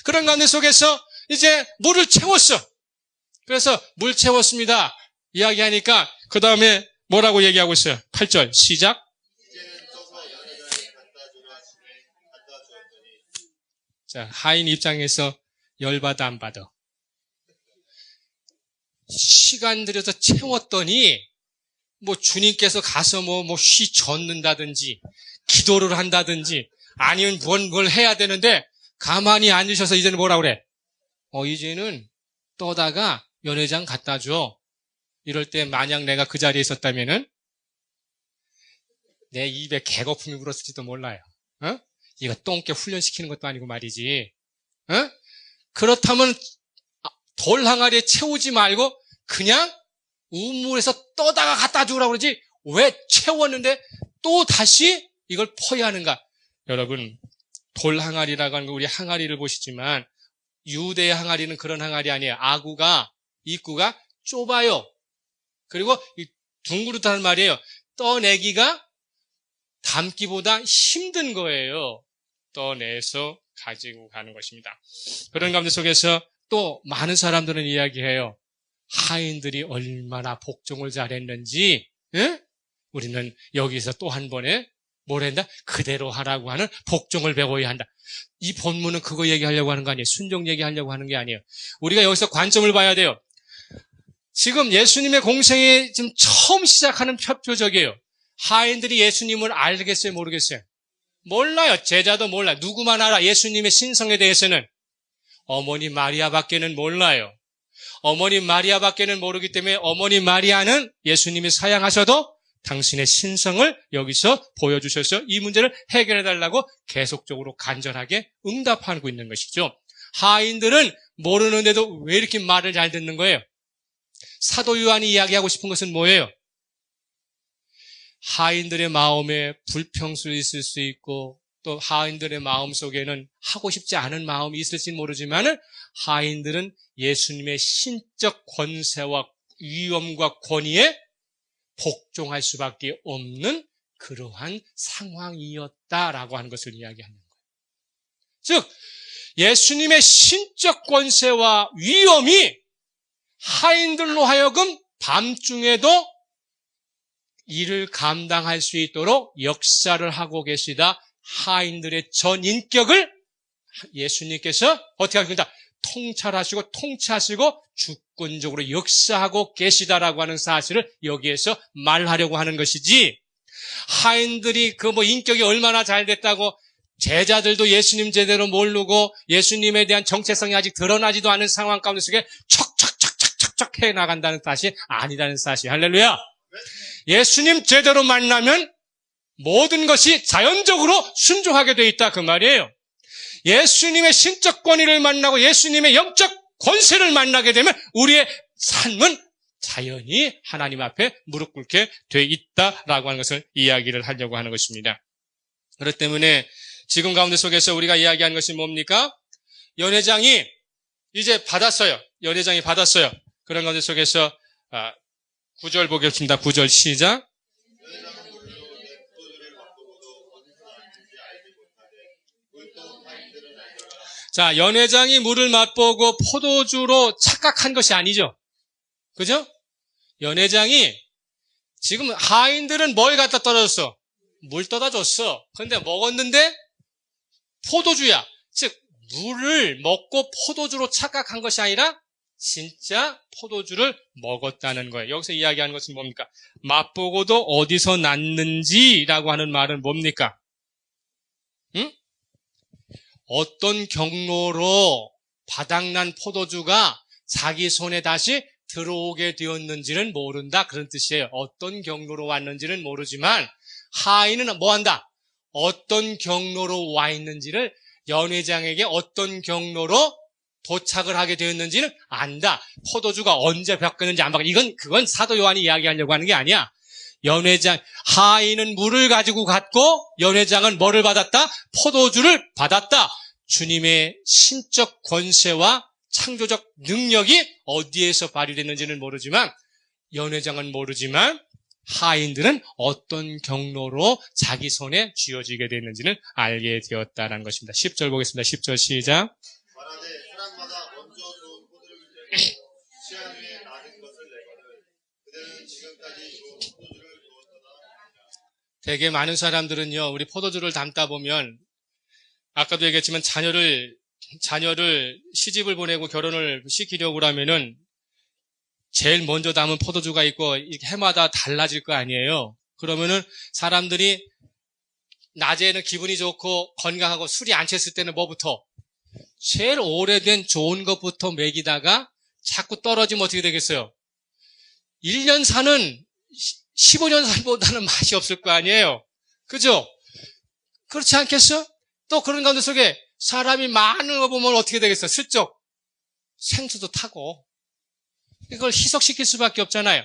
Speaker 2: 그런 가운데 속에서 이제 물을 채웠어. 그래서 물 채웠습니다. 이야기하니까 그 다음에 뭐라고 얘기하고 있어요? 8절 시작.
Speaker 3: 이제는 떠서 연회장에 갖다 주라 하시매 갖다 주었더니.
Speaker 2: 자, 하인 입장에서 열받아 안 받아? 시간 들여서 채웠더니 뭐 주님께서 가서 쉬 젓는다든지 기도를 한다든지 아니면 뭘 해야 되는데 가만히 앉으셔서 이제는 뭐라 그래? 이제는 떠다가 연회장 갖다 줘. 이럴 때 만약 내가 그 자리에 있었다면은 내 입에 개거품이 불었을지도 몰라요. 이거 똥개 훈련시키는 것도 아니고 말이지. 그렇다면 돌 항아리에 채우지 말고 그냥 우물에서 떠다가 갖다 주라고 그러지 왜 채웠는데 또 다시 이걸 퍼야 하는가? 여러분 돌 항아리라고 하는 거 우리 항아리를 보시지만 유대의 항아리는 그런 항아리 아니에요. 입구가 좁아요. 그리고 둥그렇다는 말이에요. 떠내기가 담기보다 힘든 거예요. 걷어내서 가지고 가는 것입니다. 그런 가운데 속에서 또 많은 사람들은 이야기해요. 하인들이 얼마나 복종을 잘했는지, 예? 우리는 여기서 또 한 번에 뭘 한다? 그대로 하라고 하는 복종을 배워야 한다. 이 본문은 그거 얘기하려고 하는 거 아니에요. 순종 얘기하려고 하는 게 아니에요. 우리가 여기서 관점을 봐야 돼요. 지금 예수님의 공생이 지금 처음 시작하는 표적이에요. 하인들이 예수님을 알겠어요? 모르겠어요? 몰라요. 제자도 몰라요. 누구만 알아? 예수님의 신성에 대해서는. 어머니 마리아밖에는 몰라요. 어머니 마리아밖에는 모르기 때문에 어머니 마리아는 예수님이 사양하셔도 당신의 신성을 여기서 보여주셔서 이 문제를 해결해달라고 계속적으로 간절하게 응답하고 있는 것이죠. 하인들은 모르는데도 왜 이렇게 말을 잘 듣는 거예요? 사도 요한이 이야기하고 싶은 것은 뭐예요? 하인들의 마음에 불평술이 있을 수 있고 또 하인들의 마음 속에는 하고 싶지 않은 마음이 있을지는 모르지만 하인들은 예수님의 신적 권세와 위엄과 권위에 복종할 수밖에 없는 그러한 상황이었다라고 하는 것을 이야기하는 거예요. 즉 예수님의 신적 권세와 위엄이 하인들로 하여금 밤중에도 이를 감당할 수 있도록 역사를 하고 계시다. 하인들의 전 인격을 예수님께서 어떻게 하십니까? 통찰하시고 통치하시고 주권적으로 역사하고 계시다라고 하는 사실을 여기에서 말하려고 하는 것이지, 하인들이 그 인격이 얼마나 잘 됐다고 제자들도 예수님 제대로 모르고 예수님에 대한 정체성이 아직 드러나지도 않은 상황 가운데 속에 척척척척척척 해 나간다는 뜻이 아니라는 사실. 할렐루야. 예수님 제대로 만나면 모든 것이 자연적으로 순종하게 돼 있다 그 말이에요. 예수님의 신적 권위를 만나고 예수님의 영적 권세를 만나게 되면 우리의 삶은 자연히 하나님 앞에 무릎 꿇게 돼 있다라고 하는 것을 이야기를 하려고 하는 것입니다. 그렇기 때문에 지금 가운데 속에서 우리가 이야기하는 것이 뭡니까? 연회장이 이제 받았어요. 연회장이 받았어요. 그런 가운데 속에서 9절 보겠습니다. 9절 시작. 자, 연회장이 물을 맛보고 포도주로 착각한 것이 아니죠. 그죠? 연회장이 지금 하인들은 뭘 갖다 떨어졌어? 물 떠다 줬어. 그런데 먹었는데 포도주야. 즉 물을 먹고 포도주로 착각한 것이 아니라 진짜 포도주를 먹었다는 거예요. 여기서 이야기하는 것은 뭡니까? 맛보고도 어디서 났는지라고 하는 말은 뭡니까? 응? 어떤 경로로 바닥난 포도주가 자기 손에 다시 들어오게 되었는지는 모른다. 그런 뜻이에요. 어떤 경로로 왔는지는 모르지만 하인은 뭐한다? 어떤 경로로 와 있는지를 연회장에게 어떤 경로로 도착을 하게 되었는지는 안다. 포도주가 언제 바뀌었는지 안 바뀌었는지 그건 사도 요한이 이야기하려고 하는 게 아니야. 연회장, 하인은 물을 가지고 갔고 연회장은 뭐를 받았다? 포도주를 받았다. 주님의 신적 권세와 창조적 능력이 어디에서 발휘됐는지는 모르지만 연회장은 모르지만 하인들은 어떤 경로로 자기 손에 쥐어지게 됐는지는 알게 되었다는 것입니다. 10절 보겠습니다. 10절 시작.
Speaker 3: 말하되 사람마다 먼저 좋은 포도를 내고 취한 후에 낮은 것을 내거늘 그들은 지금까지 좋은 포도주를 두었도다.
Speaker 2: 되게 많은 사람들은요, 우리 포도주를 담다 보면 아까도 얘기했지만 자녀를 시집을 보내고 결혼을 시키려고 하면은 제일 먼저 담은 포도주가 있고 이렇게 해마다 달라질 거 아니에요. 그러면은 사람들이 낮에는 기분이 좋고 건강하고 술이 안 취했을 때는 뭐부터? 제일 오래된 좋은 것부터 먹이다가 자꾸 떨어지면 어떻게 되겠어요? 1년 사는 15년 산보다는 맛이 없을 거 아니에요. 그죠? 그렇지 않겠어? 또 그런 가운데 속에 사람이 많은 거 보면 어떻게 되겠어? 슬쩍 생수도 타고 이걸 희석시킬 수밖에 없잖아요.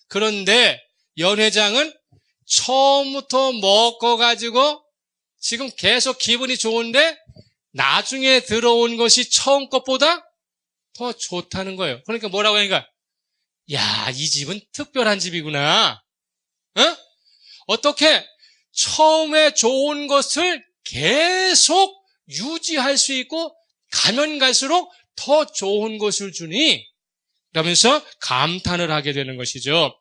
Speaker 2: 그런데 연회장은 처음부터 먹어가지고 지금 계속 기분이 좋은데 나중에 들어온 것이 처음 것보다 더 좋다는 거예요. 그러니까 뭐라고 하니까 야, 이 집은 특별한 집이구나. 어떻게 처음에 좋은 것을 계속 유지할 수 있고 가면 갈수록 더 좋은 것을 주니 그러면서 감탄을 하게 되는 것이죠.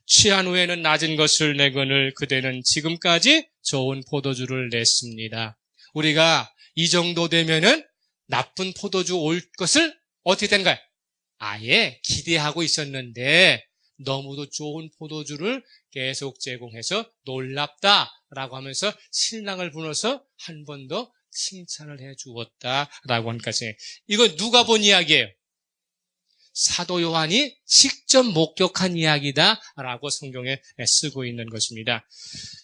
Speaker 2: 취한 후에는 낮은 것을 내거늘 그대는 지금까지 좋은 포도주를 냈습니다. 우리가 이 정도 되면은 나쁜 포도주 올 것을 어떻게 된가요? 아예 기대하고 있었는데 너무도 좋은 포도주를 계속 제공해서 놀랍다라고 하면서 신랑을 불러서 한 번 더 칭찬을 해 주었다라고 하는 것이 이거 누가 본 이야기예요? 사도 요한이 직접 목격한 이야기다라고 성경에 쓰고 있는 것입니다.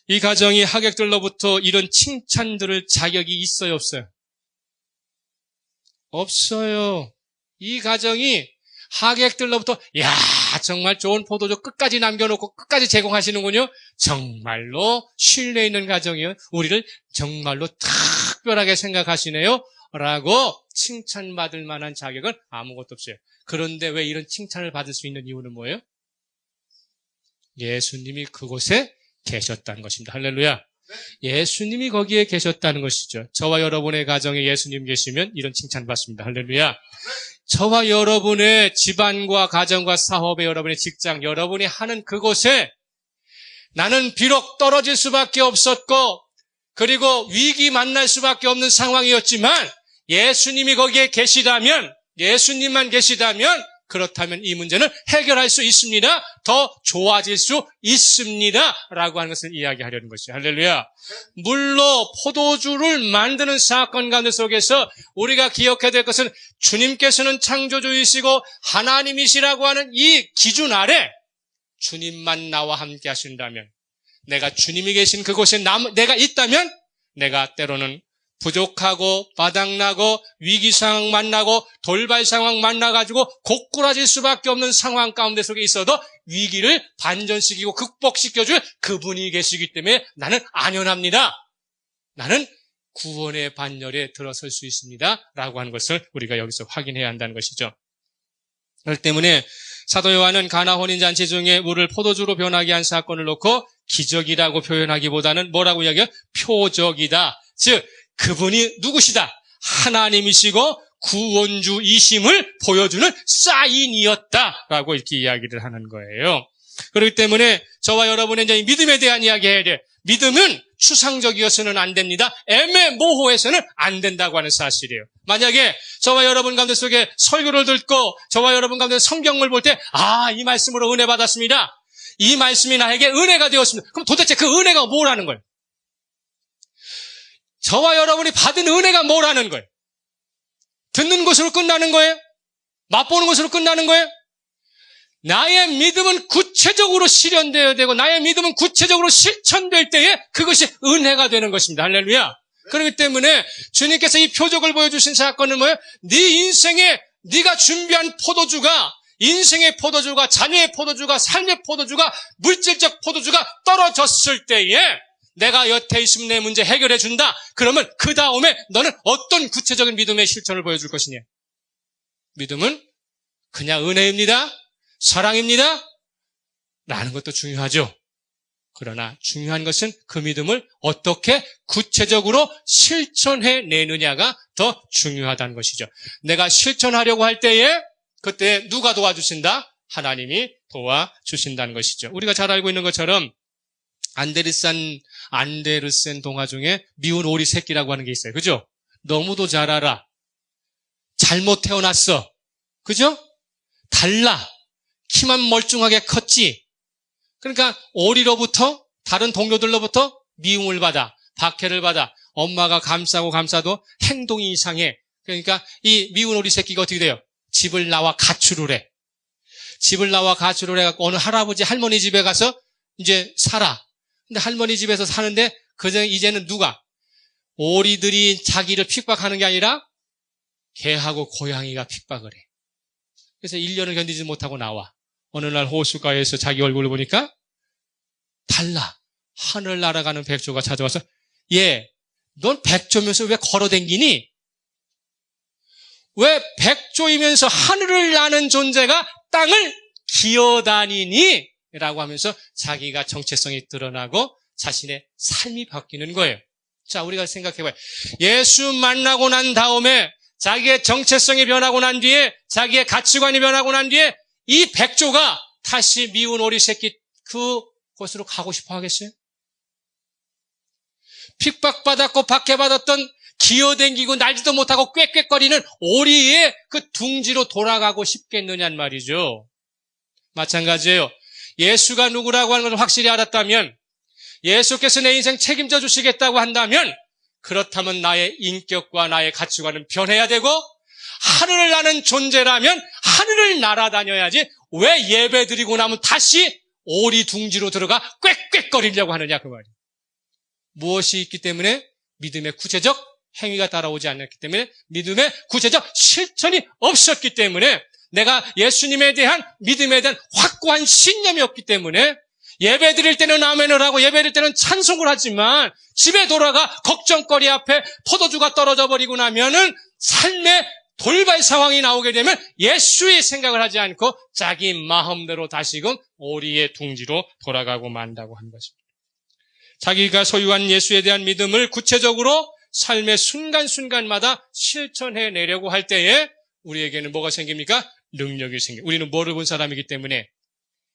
Speaker 2: 이 가정이 하객들로부터 이런 칭찬 들을 자격이 있어요, 없어요? 없어요. 이 가정이 하객들로부터 야 정말 좋은 포도주 끝까지 남겨놓고 끝까지 제공하시는군요. 정말로 신뢰 있는 가정이요. 우리를 정말로 특별하게 생각하시네요. 라고 칭찬받을 만한 자격은 아무것도 없어요. 그런데 왜 이런 칭찬을 받을 수 있는 이유는 뭐예요? 예수님이 그곳에 계셨다는 것입니다. 할렐루야. 예수님이 거기에 계셨다는 것이죠. 저와 여러분의 가정에 예수님 계시면 이런 칭찬 받습니다. 할렐루야. 저와 여러분의 집안과 가정과 사업에 여러분의 직장, 여러분이 하는 그곳에 나는 비록 떨어질 수밖에 없었고 그리고 위기 만날 수밖에 없는 상황이었지만 예수님이 거기에 계시다면, 예수님만 계시다면 그렇다면 이 문제는 해결할 수 있습니다. 더 좋아질 수 있습니다. 라고 하는 것을 이야기하려는 것이죠. 할렐루야. 물로 포도주를 만드는 사건 가운데 속에서 우리가 기억해야 될 것은 주님께서는 창조주이시고 하나님이시라고 하는 이 기준 아래 주님만 나와 함께 하신다면 내가 주님이 계신 그곳에 내가 있다면 내가 때로는 부족하고 바닥나고 위기 상황 만나고 돌발 상황 만나가지고 고꾸라질 수밖에 없는 상황 가운데 속에 있어도 위기를 반전시키고 극복시켜줄 그분이 계시기 때문에 나는 안연합니다. 나는 구원의 반열에 들어설 수 있습니다. 라고 하는 것을 우리가 여기서 확인해야 한다는 것이죠. 그렇기 때문에 사도 요한은 가나 혼인잔치 중에 물을 포도주로 변하게 한 사건을 놓고 기적이라고 표현하기보다는 뭐라고 이야기해요? 표적이다. 즉 그분이 누구시다? 하나님이시고 구원주이심을 보여주는 사인이었다라고 이렇게 이야기를 하는 거예요. 그렇기 때문에 저와 여러분의 이제 믿음에 대한 이야기 해야 돼요. 믿음은 추상적이어서는 안 됩니다. 애매모호해서는 안 된다고 하는 사실이에요. 만약에 저와 여러분 가운데 속에 설교를 듣고 저와 여러분 가운데 성경을 볼 때 이 말씀으로 은혜 받았습니다. 이 말씀이 나에게 은혜가 되었습니다. 그럼 도대체 그 은혜가 뭐라는 거예요? 저와 여러분이 받은 은혜가 뭐라는 거예요? 듣는 것으로 끝나는 거예요? 맛보는 것으로 끝나는 거예요? 나의 믿음은 구체적으로 실현되어야 되고 나의 믿음은 구체적으로 실천될 때에 그것이 은혜가 되는 것입니다. 할렐루야. 그렇기 때문에 주님께서 이 표적을 보여주신 사건은 뭐예요? 네 인생에 네가 준비한 포도주가 인생의 포도주가 자녀의 포도주가 삶의 포도주가 물질적 포도주가 떨어졌을 때에 내가 여태 있으면 내 문제 해결해 준다. 그러면 그 다음에 너는 어떤 구체적인 믿음의 실천을 보여줄 것이냐? 믿음은 그냥 은혜입니다. 사랑입니다. 라는 것도 중요하죠. 그러나 중요한 것은 그 믿음을 어떻게 구체적으로 실천해 내느냐가 더 중요하다는 것이죠. 내가 실천하려고 할 때에 그때 누가 도와주신다? 하나님이 도와주신다는 것이죠. 우리가 잘 알고 있는 것처럼 안데르센 동화 중에 미운 오리 새끼라고 하는 게 있어요. 그죠? 너무도 잘 알아. 잘못 태어났어. 그죠? 달라. 키만 멀쩡하게 컸지. 그러니까 오리로부터 다른 동료들로부터 미움을 받아. 박해를 받아. 엄마가 감싸고 감싸도 행동이 이상해. 그러니까 이 미운 오리 새끼가 어떻게 돼요? 집을 나와 가출을 해. 집을 나와 가출을 해갖고 어느 할아버지 할머니 집에 가서 이제 살아. 근데 할머니 집에서 사는데 이제는 누가? 오리들이 자기를 핍박하는 게 아니라 개하고 고양이가 핍박을 해. 그래서 1년을 견디지 못하고 나와. 어느 날 호숫가에서 자기 얼굴을 보니까 달라. 하늘 날아가는 백조가 찾아와서 넌 백조면서 왜 걸어댕기니? 왜 백조이면서 하늘을 나는 존재가 땅을 기어다니니? 라고 하면서 자기가 정체성이 드러나고 자신의 삶이 바뀌는 거예요. 자, 우리가 생각해봐요. 예수 만나고 난 다음에 자기의 정체성이 변하고 난 뒤에 자기의 가치관이 변하고 난 뒤에 이 백조가 다시 미운 오리 새끼 그곳으로 가고 싶어 하겠어요? 핍박받았고 박해받았던 기어댕기고 날지도 못하고 꽥꽥거리는 오리의 그 둥지로 돌아가고 싶겠느냐는 말이죠. 마찬가지예요. 예수가 누구라고 하는 것을 확실히 알았다면, 예수께서 내 인생 책임져 주시겠다고 한다면, 그렇다면 나의 인격과 나의 가치관은 변해야 되고, 하늘을 나는 존재라면 하늘을 날아다녀야지 왜 예배 드리고 나면 다시 오리 둥지로 들어가 꽥꽥거리려고 하느냐 그 말이에요. 무엇이 있기 때문에? 믿음의 구체적 행위가 따라오지 않았기 때문에, 믿음의 구체적 실천이 없었기 때문에, 내가 예수님에 대한 믿음에 대한 확고한 신념이 없기 때문에, 예배 드릴 때는 아멘을 하고 예배 드릴 때는 찬송을 하지만 집에 돌아가 걱정거리 앞에 포도주가 떨어져 버리고 나면은 삶의 돌발 상황이 나오게 되면 예수의 생각을 하지 않고 자기 마음대로 다시금 오리의 둥지로 돌아가고 만다고 한 것입니다. 자기가 소유한 예수에 대한 믿음을 구체적으로 삶의 순간순간마다 실천해내려고 할 때에 우리에게는 뭐가 생깁니까? 능력이 생깁니다. 우리는 뭐를 본 사람이기 때문에?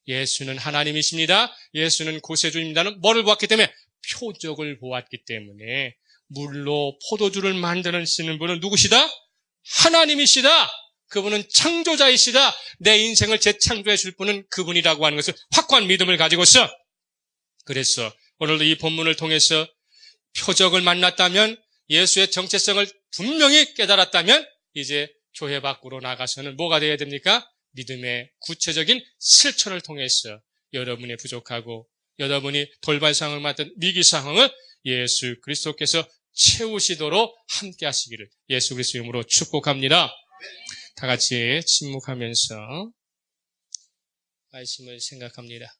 Speaker 2: 예수는 하나님이십니다. 예수는 구세주입니다는 뭐를 보았기 때문에? 표적을 보았기 때문에. 물로 포도주를 만드시는 분은 누구시다? 하나님이시다. 그분은 창조자이시다. 내 인생을 재창조해 줄 분은 그분이라고 하는 것을 확고한 믿음을 가지고서, 그래서 오늘도 이 본문을 통해서 표적을 만났다면, 예수의 정체성을 분명히 깨달았다면, 이제 교회 밖으로 나가서는 뭐가 되어야 됩니까? 믿음의 구체적인 실천을 통해서 여러분의 부족하고 여러분이 돌발 상황을 맞던 위기 상황을 예수 그리스도께서 채우시도록 함께 하시기를 예수 그리스도 이름으로 축복합니다. 다 같이 침묵하면서 말씀을 생각합니다.